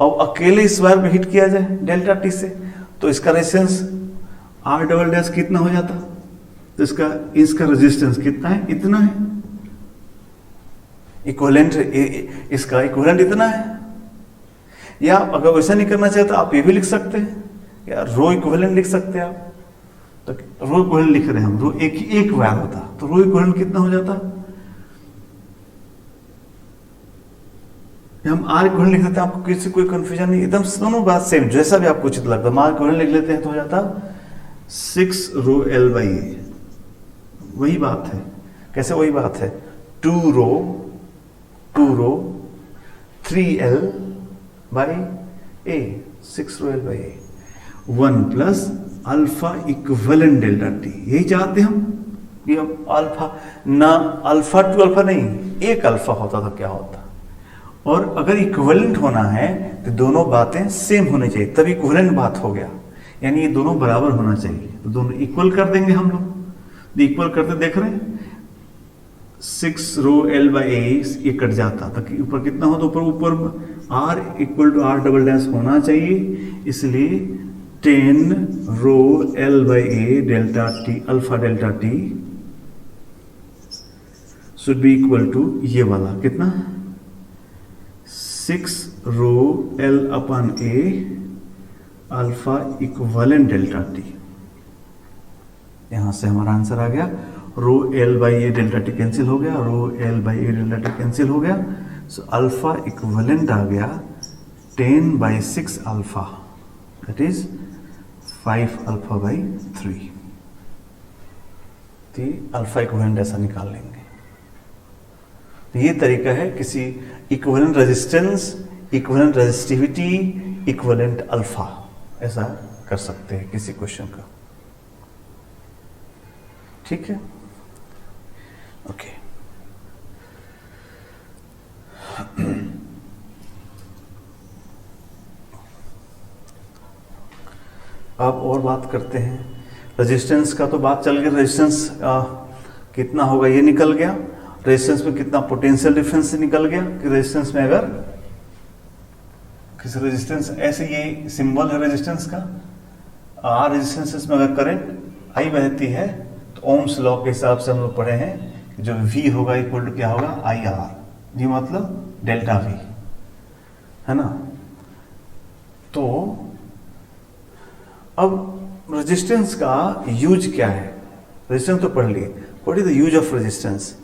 अब अकेले इस वायर पे हीट किया जाए डेल्टा टी से तो इसका रेजिस्टेंस आर डबल डैश कितना हो जाता, तो इसका रेजिस्टेंस कितना है, इतना है। इक्विवेलेंट, इसका इक्विवेलेंट इतना है। या अगर वैसा नहीं करना चाहते तो आप ये भी लिख सकते हैं, या रो इक्विवेलेंट लिख सकते हैं आप। तो रो इक्विवेलेंट लिख रहे हैं हम, रो एक वायर होता, तो रो इक्विवेलेंट कितना हो जाता, हम आर इक्विवेलेंट लिख देते हैं। आपको किसी कोई कंफ्यूजन नहीं, एकदम दोनों बात सेम, जैसा भी आपको उचित लगता है। हम आर इक्विवेलेंट लिख लेते हैं तो हो जाता 6 रो एल बाई ए। वही बात है, कैसे वही बात है, 2 रो 3L by A, 6 rho L by A, 1 plus alpha equivalent delta T. यही चाहते हम कि हम अल्फा ना, अल्फा टू अल्फा नहीं, एक अल्फा होता तो क्या होता। और अगर इक्विवेलेंट होना है तो दोनों बातें सेम होनी चाहिए, तभी इक्विवेलेंट बात हो गया, यानी ये दोनों बराबर होना चाहिए। तो दोनों इक्वल कर देंगे हम लोग, इक्वल करते देख रहे हैं, 6 रो एल बाई ए ये कट जाता, ताकि ऊपर कितना हो, तो ऊपर R equal to R double dash होना चाहिए। इसलिए 10 rho L by A delta T, alpha delta T should be equal to ये वाला कितना, 6 rho L upon A alpha equivalent delta T. यहां से हमारा आंसर आ गया, rho L by A delta T cancel हो गया, rho L by A delta T cancel हो गया। सो अल्फा इक्विवेलेंट आ गया 10 by 6 alpha, that is 5 alpha by 3। तो अल्फा इक्विवेलेंट ऐसा निकाल लेंगे। तो ये तरीका है किसी equivalent resistance, equivalent resistivity, equivalent alpha, ऐसा कर सकते हैं किसी क्वेश्चन का। ठीक है, ओके। अब और बात करते हैं रेजिस्टेंस का। तो बात चल गई, रेजिस्टेंस कितना होगा ये निकल गया, रेजिस्टेंस में कितना पोटेंशियल डिफरेंस निकल गया कि रेजिस्टेंस में अगर किसी रेजिस्टेंस, ऐसे ये सिंबल है रेजिस्टेंस का, आर रेजिस्टेंस में अगर करंट आई बहती है तो ओम्स लॉ के हिसाब से हम लोग पढ़े हैं कि जो V होगा इक्वल टू क्या होगा, आई आर, जी मतलब डेल्टा V, है ना। तो अब रेजिस्टेंस का यूज क्या है, रेजिस्टेंस तो पढ़ लिए, what is the use of resistance.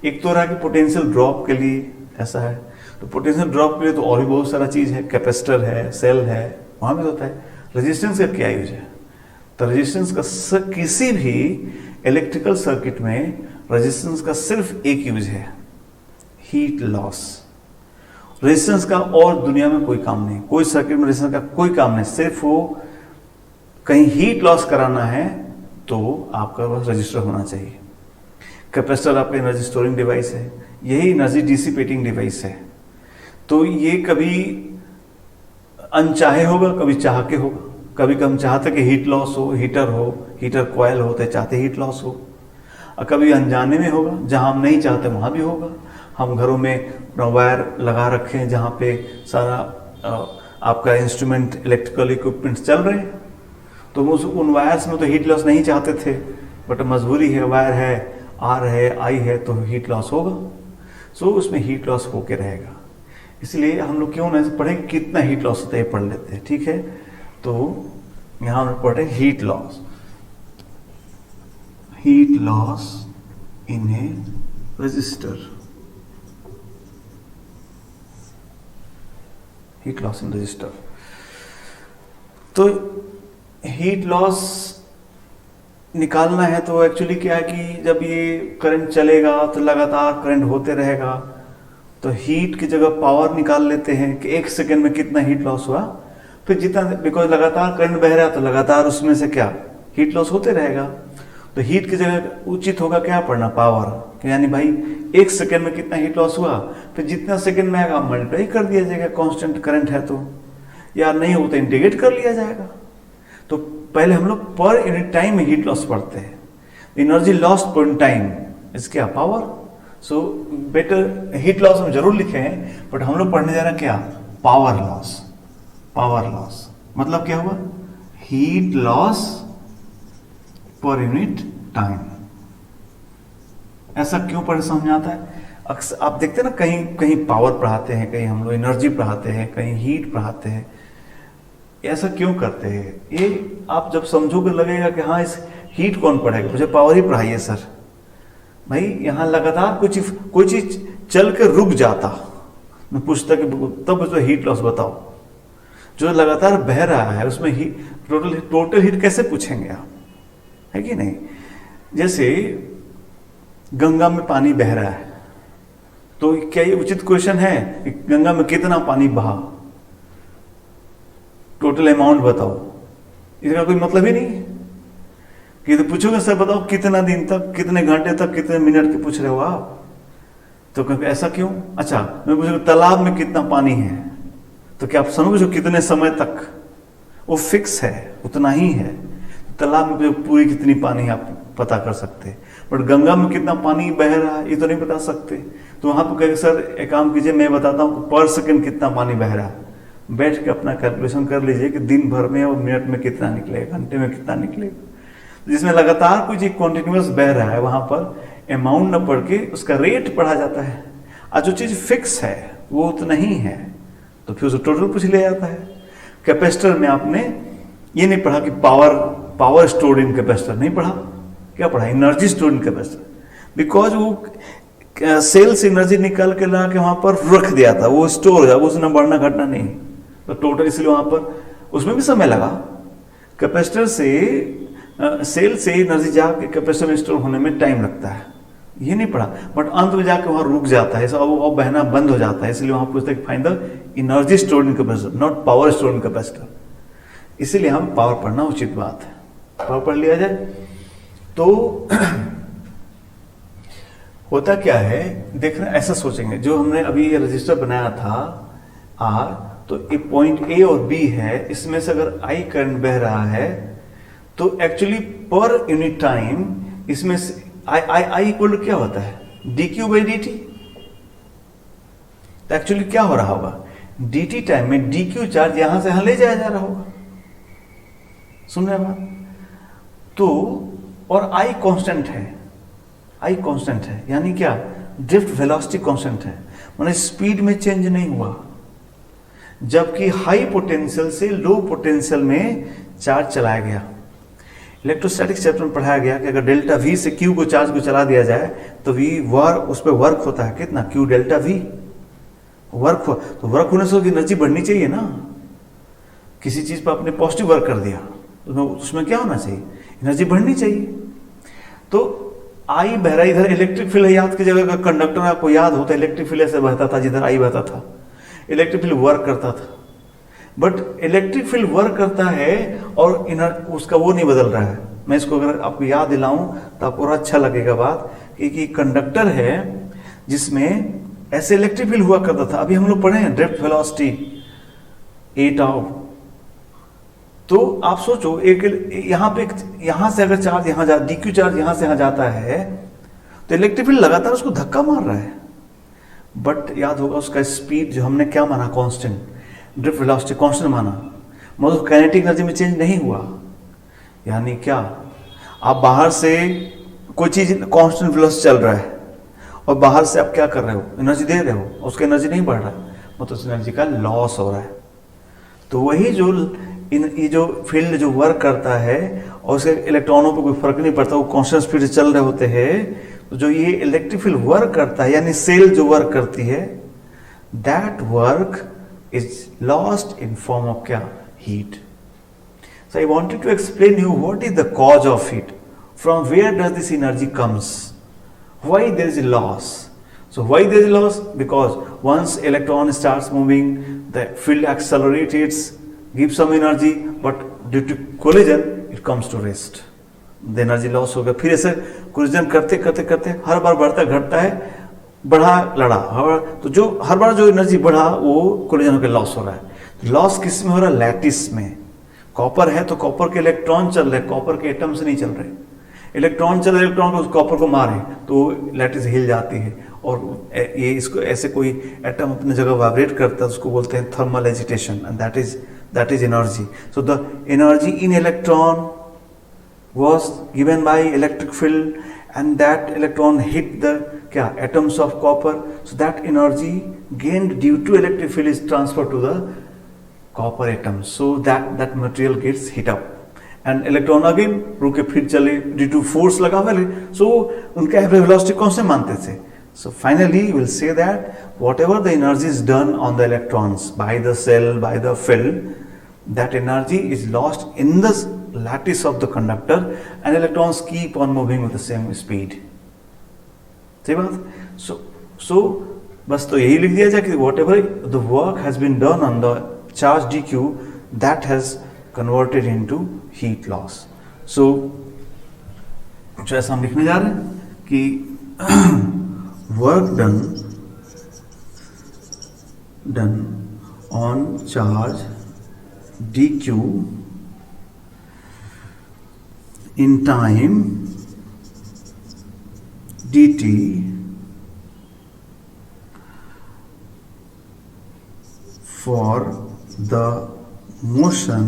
एक तो रहा कि पोटेंशियल ड्रॉप के लिए ऐसा है, तो पोटेंशियल ड्रॉप के लिए तो और भी बहुत सारा चीज है, कैपेसिटर है, सेल है, वहां भी होता है। रेजिस्टेंस का क्या यूज है, तो रेजिस्टेंस का किसी भी इलेक्ट्रिकल सर्किट में रेजिस्टेंस का सिर्फ एक यूज है, हीट लॉस। रेजिस्टेंस का और दुनिया में कोई काम नहीं, कोई सर्किट में रेजिस्टेंस का कोई काम नहीं, सिर्फ वो कहीं हीट लॉस कराना है तो आपका बस रजिस्टर होना चाहिए। कैपेसिटर आपका एनर्जी स्टोरिंग डिवाइस है, यही एनर्जी डिसिपेटिंग डिवाइस है। तो ये कभी अनचाहे होगा, कभी चाह के होगा। कभी हम चाहते कि हीट लॉस हो, हीटर कॉयल होते चाहते हीट लॉस हो, और कभी अनजाने में होगा, जहां हम नहीं चाहते वहां भी होगा। हम घरों में वायर लगा रखे हैं जहां पे सारा आपका इंस्ट्रूमेंट, इलेक्ट्रिकल इक्विपमेंट चल रहे हैं, तो उन वायर्स में तो हीट लॉस नहीं चाहते थे, बट मजबूरी है, वायर है, आर है, आई है, तो हीट लॉस होगा। सो उसमें हीट लॉस होके रहेगा। इसलिए हम लोग क्यों नहीं पढ़े कितना हीट लॉस होता है, पढ़ लेते हैं, ठीक है। तो यहां हम पढ़े heat loss in A register, heat loss in register. तो हीट लॉस निकालना है तो एक्चुअली क्या है कि जब ये करंट चलेगा तो लगातार करंट होते रहेगा, तो हीट की जगह पावर निकाल लेते हैं कि 1 सेकेंड में कितना हीट लॉस हुआ। फिर जितना, बिकॉज लगातार करंट बह रहा है तो लगातार उसमें से क्या हीट लॉस होते रहेगा। तो हीट की जगह उचित होगा क्या पढ़ना, पावर, यानी भाई 1 सेकेंड में कितना हीट लॉस हुआ, फिर जितना सेकेंड में आएगा मल्टीप्लाई कर दिया जाएगा, कांस्टेंट करंट है तो, या नहीं हो तो इंटीग्रेट कर लिया जाएगा। तो पहले हम लोग पर यूनिट टाइम में हीट लॉस पढ़ते हैं, एनर्जी लॉस्ट पर टाइम इज क्या, power. So better heat loss हम जरूर लिखे हैं, बट हम लोग पढ़ने जा रहे हैं क्या, पावर लॉस। पावर लॉस मतलब क्या हुआ, heat loss per unit time. ऐसा क्यों पढ़े समझ में आता है? अक्सर आप देखते हैं ना, कहीं कहीं पावर पढ़ाते हैं, कहीं हम लोग एनर्जी पढ़ाते हैं, कहीं हीट पढ़ाते हैं। ऐसा क्यों करते हैं? ये आप जब समझोगे लगेगा कि हाँ, इस हीट कौन पढ़ेगा, मुझे पावर ही पढ़ाइए सर। भाई यहाँ लगातार कोई चीज चल के रुक जाता, मैं पूछता कि तब उसमें हीट लॉस बताओ। जो लगातार बह रहा है उसमें टोटल हीट कैसे पूछेंगे आप, है कि नहीं? जैसे गंगा में पानी बह रहा है, तो क्या ये उचित क्वेश्चन है कि गंगा में कितना पानी बहा, टोटल अमाउंट बताओ? इसका कोई मतलब ही नहीं है कि तो पूछोगे सर बताओ कितना दिन तक, कितने घंटे तक, कितने मिनट के पूछ रहे हो आप, तो ऐसा क्यों? अच्छा, मैं पूछूंगा तालाब में कितना पानी है, तो क्या आप समझो कितने समय तक? वो फिक्स है, उतना ही है। तालाब में पूरी कितनी पानी आप पता कर सकते हैं, बट गंगा में कितना पानी बह रहा है ये तो नहीं बता सकते। तो वहां पर कहेंगे सर एक काम कीजिए, मैं बताता हूँ पर सेकंड कितना पानी बह रहा है। बैठ के अपना कैलकुलेशन कर लीजिए कि दिन भर में और मिनट में कितना निकलेगा, घंटे में कितना निकलेगा। जिसमें लगातार कोई चीज कॉन्टिन्यूस बह रहा है, वहां पर अमाउंट न पढ़ के उसका रेट पढ़ा जाता है, और जो चीज फिक्स है वो उतना ही है, तो फिर उसे टोटल पूछ लिया जाता है। कैपेसिटर में आपने ये नहीं पढ़ा कि पावर स्टोर्ड इन कैपेसिटर, नहीं पढ़ा। क्या पढ़ा? Energy stored in capacitor, because वो सेल से एनर्जी निकाल के ला के वहां पर रख दिया था, वो स्टोर हो जाए, उसने बढ़ना घटना नहीं, तो टोटल इसलिए वहां पर उसमें भी समय लगा। कैपेसिटर से सेल से एनर्जी जाके कैपेसिटर में स्टोर होने में टाइम लगता है, ये नहीं पढ़ा। बट अंत में जाके वहां रुक जाता है, वो बहना बंद हो जाता है, इसलिए वहां पूछते हैं find the energy stored in capacitor, not power stored in capacitor. इसीलिए हम पावर पढ़ना उचित बात है, पावर पढ़ लिया जाए। तो होता क्या है, देख रहे ऐसा सोचेंगे, जो हमने अभी ये रजिस्टर बनाया था आर, तो एक पॉइंट ए और बी है, इसमें से अगर आई करंट बह रहा है तो एक्चुअली पर यूनिट टाइम इसमें से आई इक्वल क्या होता है? D Q by D T. तो एक्चुअली क्या हो रहा होगा, डी टी टाइम में डी क्यू चार्ज यहां से यहां ले जाया जा रहा होगा, सुन रहे बात? तो और आई कांस्टेंट है, आई कांस्टेंट है, यानी क्या? ड्रिफ्ट वेलोसिटी कांस्टेंट है, माने स्पीड में चेंज नहीं हुआ। जबकि हाई पोटेंशियल से लो पोटेंशियल में चार्ज चलाया गया। इलेक्ट्रोस्टैटिक्स चैप्टर में पढ़ाया गया कि अगर डेल्टा वी से क्यू को चार्ज को चला दिया जाए तो वी उस पर वर्क होता है कितना? क्यू डेल्टा वी वर्क हो, तो वर्क होने से एनर्जी बढ़नी चाहिए ना। किसी चीज पर आपने पॉजिटिव वर्क कर दिया तो उसमें क्या होना चाहिए? एनर्जी बढ़नी चाहिए। तो आई बह रहा, इधर इलेक्ट्रिक फील्ड है, याद की जगह का कंडक्टर आपको याद होता है, इलेक्ट्रिक फील्ड ऐसे बहता था, जिधर आई बहता था इलेक्ट्रिक फील्ड वर्क करता था। बट इलेक्ट्रिक फील्ड वर्क करता है और उसका वो नहीं बदल रहा है। मैं इसको अगर आपको याद दिलाऊं तो आपको और अच्छा लगेगा बात कि कंडक्टर है जिसमें ऐसे इलेक्ट्रिक फील्ड हुआ करता था। अभी हम लोग पढ़े हैं ड्रिफ्ट वेलोसिटी 8 आउट। तो आप सोचो एक यहां पे, यहां से अगर चार्ज यहां जा, डीक्यू चार्ज यहां से यहां जाता है तो इलेक्ट्रिक फील्ड लगातार उसको धक्का मार रहा है। बट याद होगा उसका स्पीड जो हमने क्या माना? कांस्टेंट, ड्रिफ्ट वेलोसिटी कांस्टेंट माना, मतलब काइनेटिक एनर्जी में चेंज नहीं हुआ। यानी क्या? आप बाहर से कोई चीज कांस्टेंट वेलोसिटी चल रहा है और बाहर से आप क्या कर रहे हो? एनर्जी दे रहे हो, उसका एनर्जी नहीं बढ़ रहा है, मतलब उस एनर्जी का लॉस हो रहा है। तो वही जो ये जो फील्ड जो वर्क करता है और उसके इलेक्ट्रॉनों पर कोई फर्क नहीं पड़ता, वो कांस्टेंट स्पीड से चल रहे होते हैं। तो जो ये इलेक्ट्रिक फील्ड वर्क करता है, यानी सेल जो वर्क करती है, that work is lost in form of क्या? Heat. So I wanted to explain you what is the cause of heat, from where does this energy comes, why there is loss. So why there is loss? Because once electron starts moving, the field accelerates, gives some energy, but due to collision, it comes to rest. The energy loss हो गया। फिर ऐसे collision करते करते करते हर बार बढ़ता घटता है, बढ़ा लड़ा, तो जो हर बार जो एनर्जी बढ़ा वो collision होकर लॉस हो रहा है। लॉस किस में हो रहा है? लैटिस में। कॉपर है तो कॉपर के इलेक्ट्रॉन चल रहे, कॉपर के एटम्स नहीं चल रहे। इलेक्ट्रॉन चल रहे, इलेक्ट्रॉन को कॉपर को मारे तो लैटिस हिल जाती है और ये इसको ऐसे कोई एटम अपनी जगह वाइब्रेट करता है, उसको बोलते हैं thermal agitation, and that is that is energy. So the energy in electron was given by electric field, and that electron hit the atoms of copper. So that energy gained due to electric field is transferred to the copper atoms. So that material gets hit up, and electron again रुके फिर चले due to force लगा वाले. So उनका average velocity कौन से मानते थे? So finally we will say that whatever the energy is done on the electrons by the cell, by the field, that energy is lost in the lattice of the conductor, and electrons keep on moving with the same speed. सही बात. So बस तो यही लिख दिया जाए कि whatever the work has been done on the charge dq, that has converted into heat loss. So जैसा हम लिखने जा रहे हैं कि work done on charge dq in time dt for the motion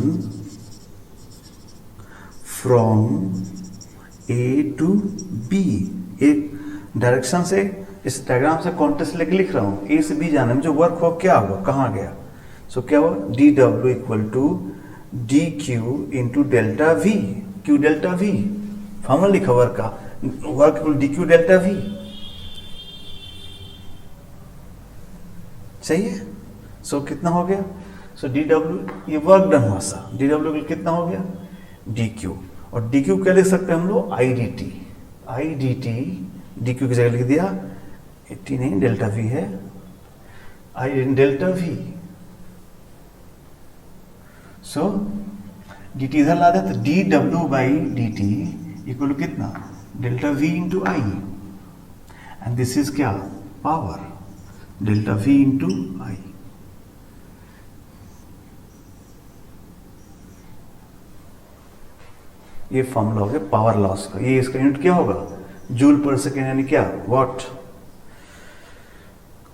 from A to B. एक direction से, इस डायग्राम से कॉन्टेक्स्ट लेके लिख रहा हूँ, ए से बी जाने में जो वर्क हो क्या हुआ, कहाँ गया. सो क्या हुआ, D W equal to D Q into delta V. Q delta V formula लिखा वर्क का, work equal D Q delta V. सही है. सो कितना हो गया, सो डी डब्ल्यू ये वर्क डन हुआ सा, डी डब्ल्यू कितना हो गया डी क्यू. और डी क्यू क्या लिख सकते हैं हम लोग, I D T. I D T D Q की जगह लिख दिया, 80 नहीं डेल्टा वी है, I delta V. So D T इधर ला दे तो D W by D T equal कितना, delta V into I, and this is क्या, power, delta V into I. ये फॉर्मूला हो गया पावर लॉस का. ये इसका यूनिट क्या होगा, जूल पर सेकेंड, यानी क्या, वॉट.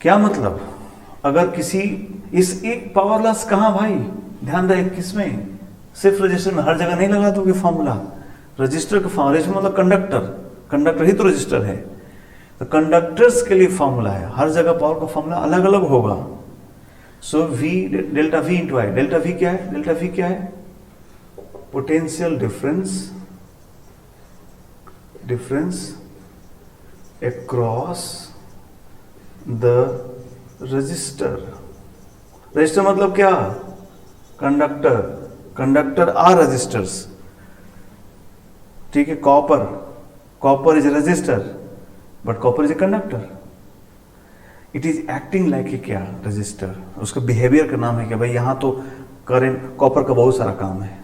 क्या मतलब, अगर किसी इस एक पावर लॉस कहां भाई, ध्यान रहे किसमें, सिर्फ रजिस्टर में, हर जगह नहीं लगा दोगे फॉर्मूला. रजिस्टर का फॉर्मूला मतलब कंडक्टर ही तो रजिस्टर है. तो कंडक्टर्स के लिए फॉर्मूला है, हर जगह पावर का फॉर्मूला अलग अलग होगा. So V delta V into I. Delta V क्या है, डेल्टा वी क्या है, potential difference across the resistor. Resistor मतलब क्या, कंडक्टर आर रजिस्टर्स. ठीक है, copper is resistor but copper is a conductor. It is acting like a क्या, resistor. उसका बिहेवियर का नाम है क्या भाई, यहां तो करंट, कॉपर का बहुत सारा काम है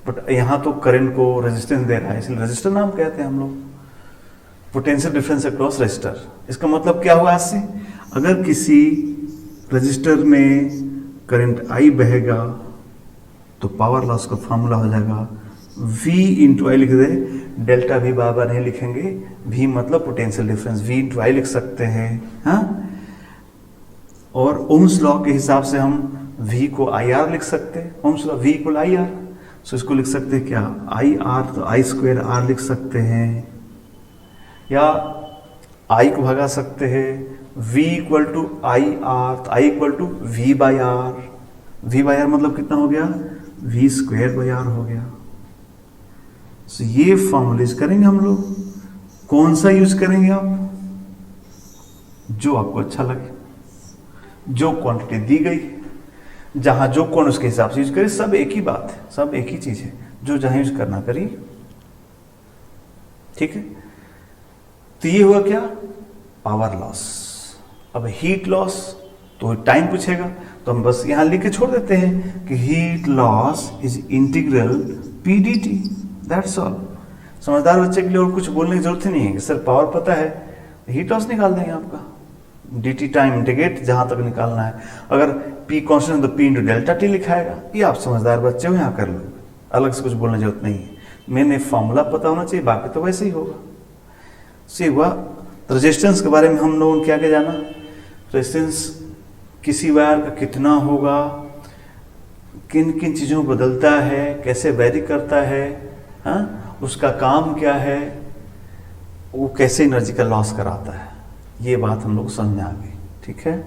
बट यहां तो करंट को रेजिस्टेंस दे रहा है, इसलिए रजिस्टर नाम कहते हैं हम लोग. Potential difference across register. इसका मतलब क्या हुआ, आज से अगर किसी रजिस्टर में करंट आई बहेगा तो पावर लॉस का फॉर्मूला हो जाएगा V इंटू आई. लिख दे, डेल्टा भी बार बार नहीं लिखेंगे, V मतलब पोटेंशियल डिफरेंस, V इंटू आई लिख सकते हैं. हाँ, और ओम्स लॉ के हिसाब से हम V को IR लिख सकते हैं. Ohm's law V equal IR. सो इसको लिख सकते हैं क्या, IR तो I स्क्वायर R लिख सकते हैं, या I को भगा सकते हैं, V equal to I R, तो I equal to V by R. V by R मतलब कितना हो गया, V स्क्वायर बाई आर हो गया. सो ये फॉर्मूलेज करेंगे हम लोग. कौन सा यूज करेंगे आप, जो आपको अच्छा लगे, जो क्वांटिटी दी गई, जहां जो कौन उसके हिसाब से यूज करे. सब एक ही बात है, सब एक ही चीज है, जो जहां यूज करना करिए. ठीक है, तो ये हुआ क्या, पावर लॉस. अब हीट लॉस तो टाइम पूछेगा, तो हम बस यहां लिख के छोड़ देते हैं कि heat loss is integral P D T. That's all. समझदार बच्चे के लिए और कुछ बोलने की जरूरत ही नहीं है कि सर पावर पता है, हीट लॉस निकाल देंगे आपका, डी टी टाइम इंटीग्रेट जहां तक निकालना है. अगर पी कॉन्स्टेंट तो पी इंटू डेल्टा टी लिखाएगा. ये आप समझदार बच्चे हो, यहाँ कर लो, अलग से कुछ बोलने की जरूरत नहीं है. मैंने फॉर्मूला पता होना चाहिए, बाकी तो वैसे ही होगा. से हुआ रेजिस्टेंस के बारे में हम लोगों ने क्या क्या जाना. रेजिस्टेंस किसी वायर का कितना होगा, किन किन चीज़ों को बदलता है, कैसे वेरी करता है, हाँ, उसका काम क्या है, वो कैसे एनर्जी का लॉस कराता है, ये बात हम लोग समझ में आ गई। ठीक है,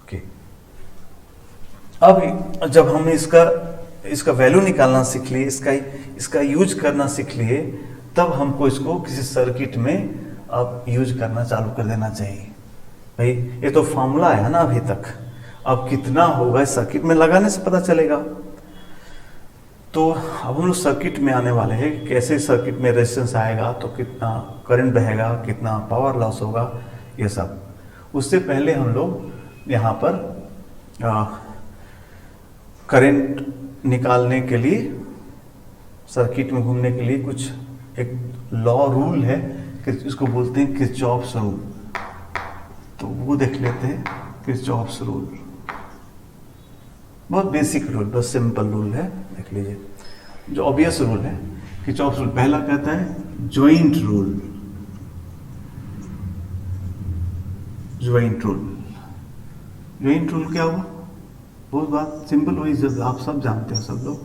ओके। अब जब हम इसका वैल्यू निकालना सीख लिए, इसका यूज करना सीख लिए, तब हमको इसको किसी सर्किट में अब यूज करना चालू कर देना चाहिए। भाई ये तो फॉर्मूला है ना अभी तक, अब कितना होगा इस सर्किट में लगाने से पता चलेगा। तो अब हम लोग सर्किट में आने वाले हैं, कैसे सर्किट में रेजिस्टेंस आएगा तो कितना करंट बहेगा, कितना पावर लॉस होगा, ये सब। उससे पहले हम लोग यहाँ पर करंट निकालने के लिए, सर्किट में घूमने के लिए कुछ एक लॉ रूल है कि इसको बोलते हैं किरचॉफ्स रूल। तो वो देख लेते हैं, किरचॉफ्स रूल बहुत बेसिक रूल, बहुत सिंपल रूल है, देख लीजिए। जो ऑब्वियस रूल है किरचॉफ्स रूल, पहला कहता है ज्वाइंट रूल। ज्वाइंट रूल क्या हुआ? बहुत बात सिंपल हुई, जब आप सब जानते हैं सब लोग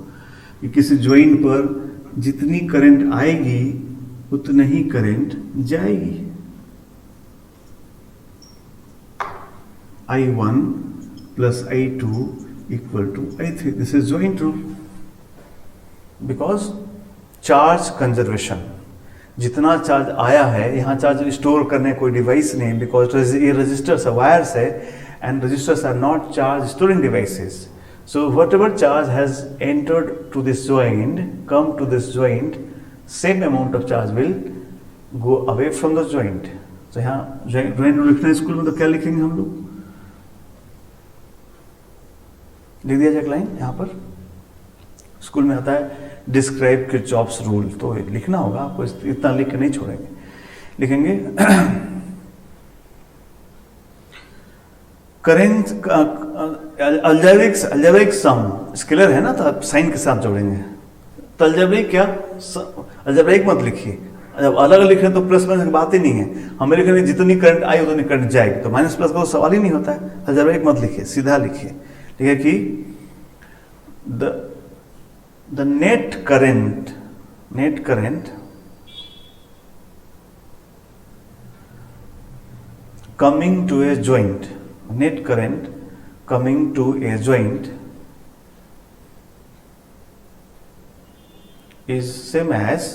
कि किसी ज्वाइंट पर जितनी करंट आएगी उतनी ही करंट जाएगी। I1 plus I2 equal to I3. This is joint rule. Because charge conservation, जितना चार्ज आया है, यहाँ चार्ज स्टोर करने कोई डिवाइस नहीं, बिकॉज ये रजिस्टर्स है, वायर्स है, and resistors are not charge storing devices. So whatever charge has entered to this joint, come to this joint, same amount of charge will go away from the joint. So यहाँ joint rule लिखना है school में, तो क्या लिखेंगे हम लोग? लिख दिया जाए लाइन यहाँ पर, स्कूल में आता है डिस्क्राइब किरचॉफ्स रूल, तो लिखना होगा आपको, इतना लिख के नहीं छोड़ेंगे, लिखेंगे करेंट अल्जेब्रिक सम, स्केलर है ना, तो आप साइन के साथ जोड़ेंगे। तो अल्जेब्रिक क्या, अल्जेब्रिक मत लिखिए, जब अलग लिख रहे हैं तो प्लस माइनस की बात ही नहीं है, हमें लिख रहे हैं जितनी करंट आई उतनी करंट जाएगी, तो माइनस प्लस का तो सवाल ही नहीं होता है। अल्जेब्रिक मत लिखिए, सीधा लिखिए, ठीक है, कि the net current coming to a joint, net current coming to a joint is same as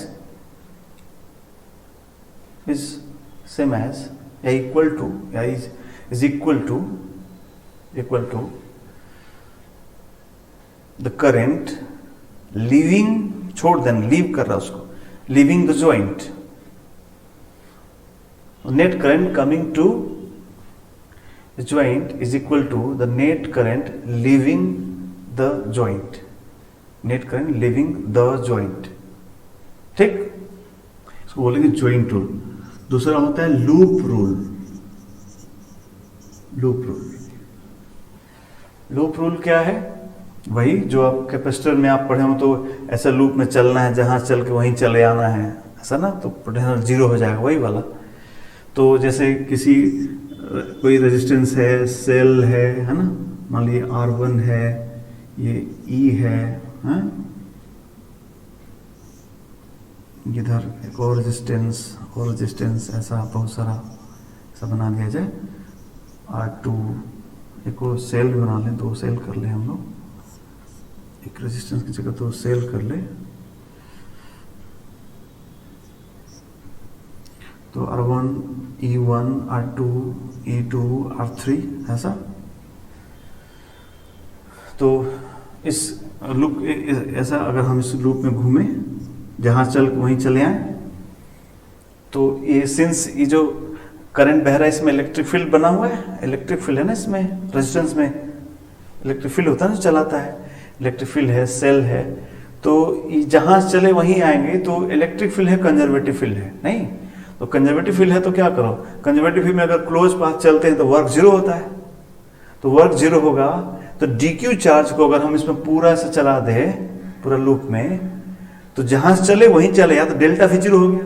equal to the current leaving, छोड़ देना, लीव कर रहा उसको, leaving the joint. Net current coming to the joint is equal to the net current leaving the joint. Net current leaving the joint. ठीक, इसको बोलेंगे joint rule. दूसरा होता है लूप रूल। लूप रूल क्या है? वही जो आप कैपेसिटर में आप पढ़े हो, तो ऐसा लूप में चलना है जहां चल के वहीं चले आना है, ऐसा ना, तो पोटेंशियल जीरो हो जाएगा, वही वाला। तो जैसे किसी कोई रेजिस्टेंस है, सेल है ना, मान लीजिए R1 है, ये E है, इधर एक और रेजिस्टेंस ऐसा बहुत सारा ऐसा बना दिया जाए, R2, एक और सेल बना लें, 2 सेल कर लें हम लोग, एक रेजिस्टेंस की जगह 2 सेल कर ले, तो R1, E1, R2, E2, R3 ऐसा। तो इस लूप, ऐसा अगर हम इस लूप में घूमें, जहां चल वहीं चले आए, तो ये सिंस ये जो करंट बह रहा है इसमें इलेक्ट्रिक फील्ड बना हुआ है, इलेक्ट्रिक फील्ड है ना इसमें, रेजिस्टेंस में इलेक्ट्रिक फील्ड होता है ना, चलाता है, इलेक्ट्रिक फील्ड है, सेल है, तो जहां चले वहीं आएंगे, तो इलेक्ट्रिक फील्ड है, कंजर्वेटिव फील्ड है नहीं, तो कंजर्वेटिव फील्ड है तो क्या करो, कंजर्वेटिव फील्ड में अगर क्लोज पाथ चलते हैं तो वर्क जीरो होता है, तो वर्क जीरो होगा, तो डीक्यू चार्ज को अगर हम इसमें पूरा से चला दे, पूरा लूप में, तो जहां से चले वहीं चले, या तो डेल्टा भी जीरो हो गया,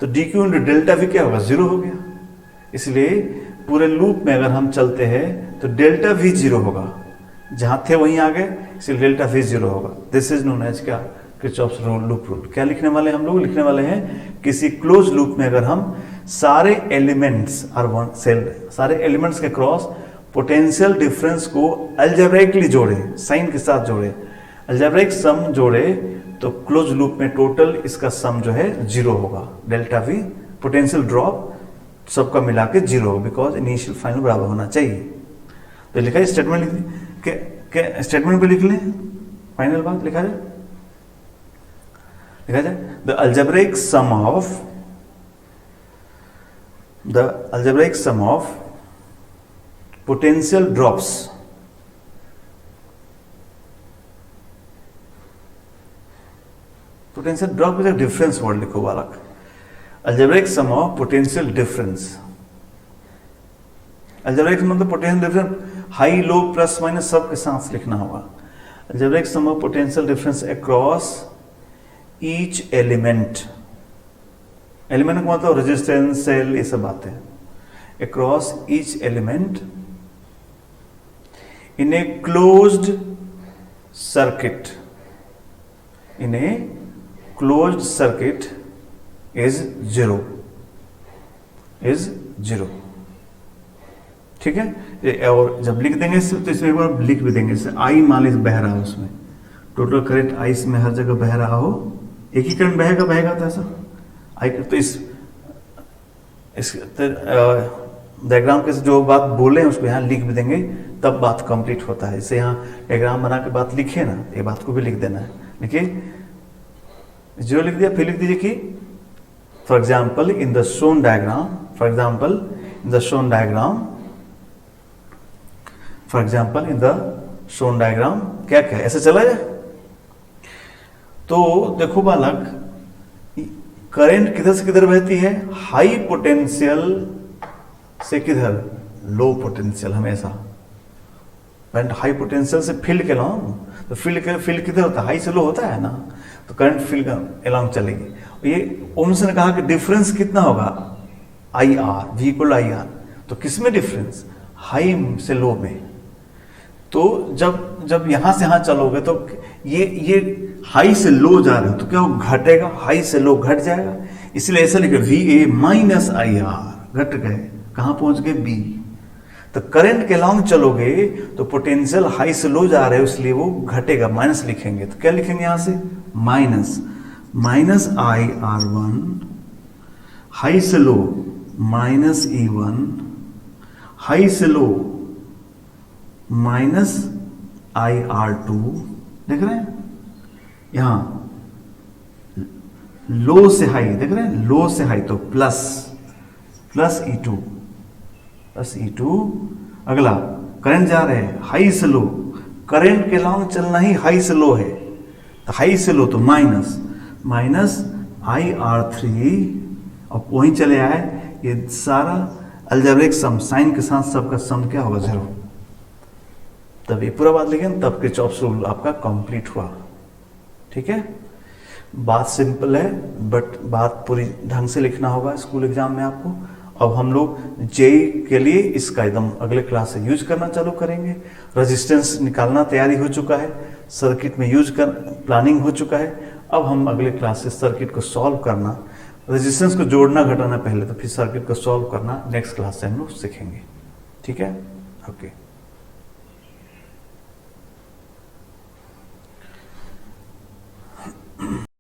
तो डीक्यू इंटू डेल्टा भी क्या होगा, जीरो हो गया। इसलिए पूरे लूप में अगर हम चलते हैं तो डेल्टा भी जीरो होगा, जहां थे वहीं आ गए, इसलिए डेल्टा वी जीरो होगा। दिस इज नोन एज क्या, किरचॉफ्स लूप रूल। क्या लिखने वाले हम लोग, लिखने वाले हैं किसी क्लोज लूप में अगर हम सारे एलिमेंट्स आर वन सेल, सारे एलिमेंट्स के क्रॉस पोटेंशियल डिफरेंस को अलजेब्रिकली जोड़े, साइन के साथ जोड़े, अलजेब्रिक सम जोड़े, तो क्लोज लूप में टोटल इसका सम जो है जीरो होगा। डेल्टा वी पोटेंशियल ड्रॉप सबका मिला के जीरो हो, बिकॉज इनिशियल फाइनल बराबर होना चाहिए। तो लिखा है स्टेटमेंट, लिख स्टेटमेंट पे लिख लें, फाइनल बात लिखा जाए, लिखा जाए the algebraic sum of potential drops potential drop is difference word लिखो बालक, algebraic sum of potential difference. Algebraic मतलब potential difference high low plus minus सब के साथ लिखना होगा। Algebraic sum of potential difference across each element, element का मतलब रेजिस्टेंस, सेल, ये सब बातें, across each element in a closed circuit, in a closed circuit is zero, is zero. ठीक है, और जब लिख देंगे इसे तो इसमें एक बार लिख भी देंगे, इसे आई मान लीजिए बह रहा है, उसमें टोटल करंट आई इसमें हर जगह बह रहा हो, एक ही करंट बहेगा तो ऐसा आई, तो इस डायग्राम के जो बात बोले हैं उसको यहाँ लिख भी देंगे, तब बात कंप्लीट होता है। इसे यहाँ डायग्राम बना के बात लिखे ना, ये बात को भी लिख देना है। देखिए जीरो लिख दिया, फिर लिख दीजिए कि for example in the shown diagram, for example in the shown diagram, for example in the shown diagram क्या क्या ऐसे चला जाए। तो देखो बालक, करंट किधर से किधर बहती है, हाई पोटेंशियल से किधर, लो पोटेंशियल। हमेशा करंट हाई पोटेंशियल से फील्ड के अलोंग, तो फील्ड किधर होता है, हाई से लो होता है ना, तो करंट फील्ड अलोंग चलेगी। ये ओम्स ने कहा कि डिफरेंस कितना होगा, I R, V equal I R. तो किसमें डिफरेंस, हाई से लो में। तो जब यहां से यहां चलोगे तो ये हाई से लो जा रहे हो तो क्या वो घटेगा, हाई से लो घट जाएगा, इसलिए ऐसा लिखे V A minus I R, घट गए, कहां पहुंच गए, बी। तो करंट के लॉन्ग चलोगे तो पोटेंशियल हाई से लो जा रहे हो, इसलिए वो घटेगा, माइनस लिखेंगे। तो क्या लिखेंगे यहां से, minus I R one, high से लो माइनस ई वन, हाई से लो माइनस आई आर टू। देख रहे हैं यहां लो से हाई, देख रहे हैं लो से हाई, तो plus E two, plus E two. अगला करंट जा रहे हैं हाई से लो, करंट के लॉन्ग चलना ही हाई से लो है, तो हाई से लो तो माइनस आई आर थ्री, और वहीं चले आए, ये सारा अलजेब्रिक सम, साइन के साथ सबका सम क्या होगा, जीरो। तब ये पूरा बात लिखें, तब किरचॉफ्स रूल आपका कंप्लीट हुआ। ठीक है, बात सिंपल है, बट बात पूरी ढंग से लिखना होगा स्कूल एग्जाम में आपको। अब हम लोग जेई के लिए इसका एकदम अगले क्लास से यूज करना चालू करेंगे। रेजिस्टेंस निकालना तैयारी हो चुका है, सर्किट में यूज कर प्लानिंग हो चुका है। अब हम अगले क्लास से सर्किट को सॉल्व करना, रेजिस्टेंस को जोड़ना घटाना पहले, तो फिर सर्किट को सॉल्व करना नेक्स्ट क्लास से हम लोग सीखेंगे। ठीक है, ओके।